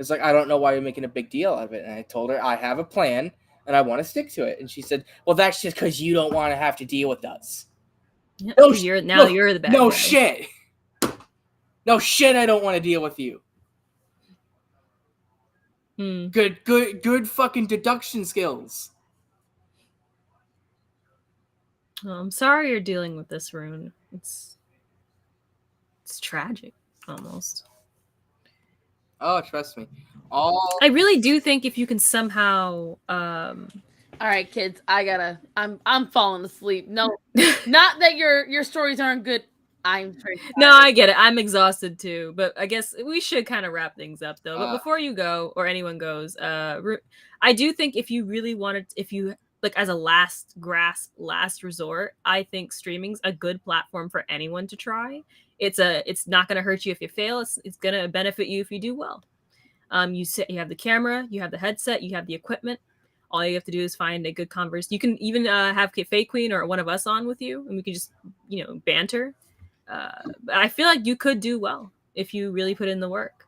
like, I don't know why you're making a big deal out of it. And I told her, I have a plan and I want to stick to it. And she said, well, that's just because you don't want to have to deal with us. Yeah, you're the bad guy. Shit. No shit, I don't want to deal with you. Good fucking deduction skills. Oh, I'm sorry you're dealing with this, Rune. It's tragic, almost. Oh, trust me. I really do think if you can somehow all right, kids, I'm falling asleep. No, not that your stories aren't good. I'm very tired. No, I get it. I'm exhausted too, but I guess we should kind of wrap things up though. But before you go, or anyone goes, I do think if you really wanted, if you like as a last resort, I think streaming's a good platform for anyone to try. It's not going to hurt you if you fail. It's going to benefit you if you do well. You have the camera, you have the headset, you have the equipment. All you have to do is find a good converse. You can even have Faye Queen or one of us on with you, and we can just banter. I feel like you could do well if you really put in the work.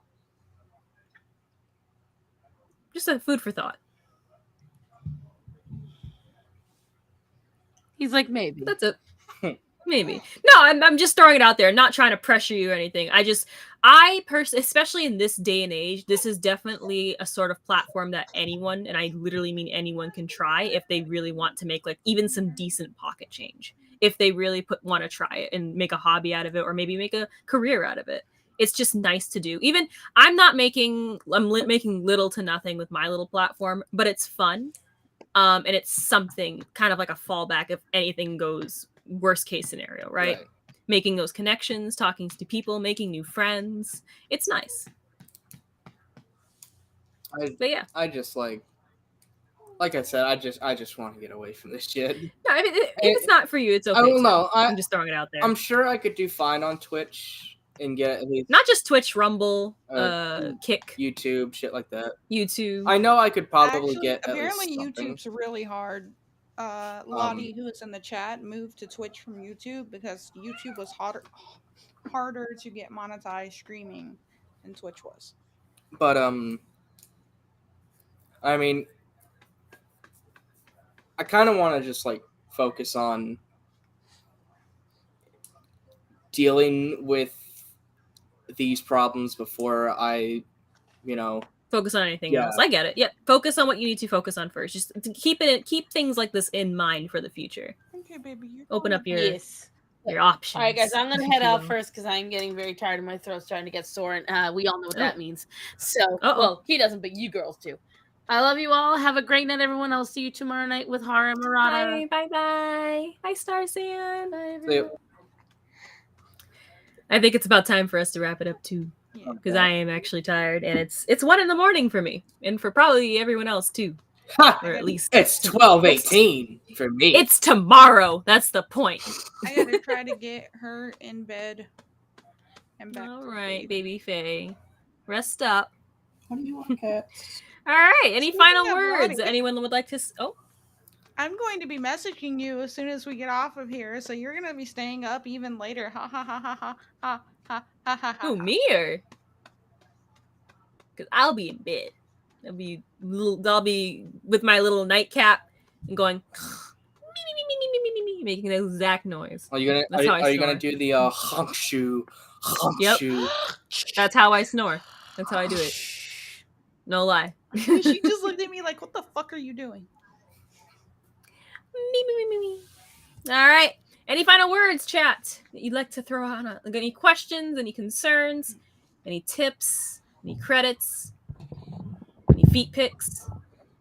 Just a food for thought. He's like, maybe. That's it. Maybe. No, I'm just throwing it out there. Not trying to pressure you or anything. Especially in this day and age, this is definitely a sort of platform that anyone, and I literally mean anyone, can try if they really want to make like even some decent pocket change. If they really want to try it and make a hobby out of it, or maybe make a career out of it. It's just nice to do. Even I'm making little to nothing with my little platform, but it's fun. And it's something kind of like a fallback if anything goes worst case scenario, right? Making those connections, talking to people, making new friends. It's nice. But yeah, I just like I said, I just want to get away from this shit. No, I mean, if it's not for you, it's okay. I don't know. I'm just throwing it out there. I'm sure I could do fine on Twitch and get at least not just Twitch, Rumble, Kick, YouTube, shit like that. YouTube. I know I could probably Actually, get. Apparently, YouTube's really hard. Lottie, who is in the chat, moved to Twitch from YouTube because YouTube was harder to get monetized streaming than Twitch was. But I mean, I kind of want to just like focus on dealing with these problems before I, focus on anything else. I get it. Yeah, focus on what you need to focus on first. Just to keep things like this in mind for the future. Okay, baby. Open up your Your options. All right, guys, I'm gonna head out first because I'm getting very tired and my throat's starting to get sore, and we all know what that means. So, well, he doesn't, but you girls do. I love you all. Have a great night, everyone. I'll see you tomorrow night with Hara Murata. Bye. Hi, Starsan. Bye, everyone. I think it's about time for us to wrap it up too, because I am actually tired, and it's 1 a.m. for me, and for probably everyone else too. Or at least it's 12:18 for me. It's tomorrow. That's the point. I gotta try to get her in bed. And back. All right, baby Faye, rest up. What do you want, cats? All right. Any final words anyone would like to? I'm going to be messaging you as soon as we get off of here, so you're gonna be staying up even later. Ha ha ha ha ha ha ha ha ha. Who, me or? Because I'll be in bed. I'll be with my little nightcap and going making the exact noise. Are you gonna do the honk shoe? Yep. That's how I snore. That's how I do it. No lie. She just looked at me like, "What the fuck are you doing?" Me. All right. Any final words, chat, that you'd like to throw out? Any questions? Any concerns? Any tips? Any credits? Any feet pics?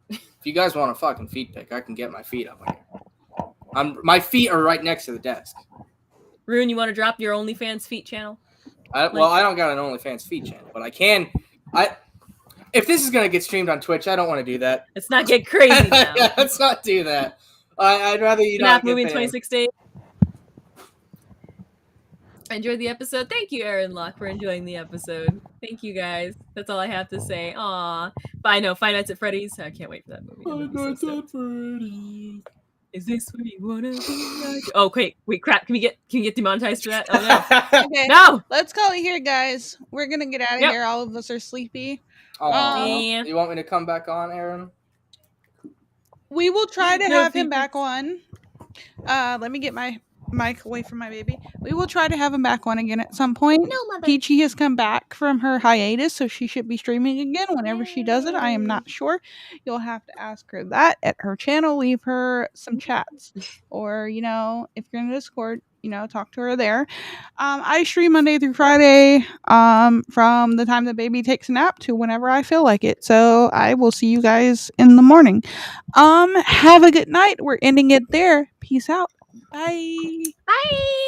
If you guys want a fucking feet pic, I can get my feet up here. My feet are right next to the desk. Rune, you want to drop your OnlyFans feet channel? I don't got an OnlyFans feet channel, but I can. If this is gonna get streamed on Twitch, I don't want to do that. Let's not get crazy now. Yeah, let's not do that. I'd rather you not. Movie in 26 days. I enjoyed the episode. Thank you, Aaron Locke, for enjoying the episode. Thank you, guys. That's all I have to say. Aw. But I know, Five Nights at Freddy's. I can't wait for that movie. Five Nights at Freddy's. Is this where you wanna be? Oh, wait, crap. Can we get demonetized for that? Oh no. Okay. No. Let's call it here, guys. We're gonna get out of here. All of us are sleepy. You want me to come back on, Aaron? We will try to have him back on. Let me get my mic away from my baby. We will try to have him back on again at some point. No, Mother. Peachy has come back from her hiatus, so she should be streaming again whenever she does it. I am not sure. You'll have to ask her that at her channel. Leave her some chats. Or, if you're in Discord, talk to her there. I stream Monday through Friday from the time the baby takes a nap to whenever I feel like it. So I will see you guys in the morning. Have a good night. We're ending it there. Peace out. Bye. Bye.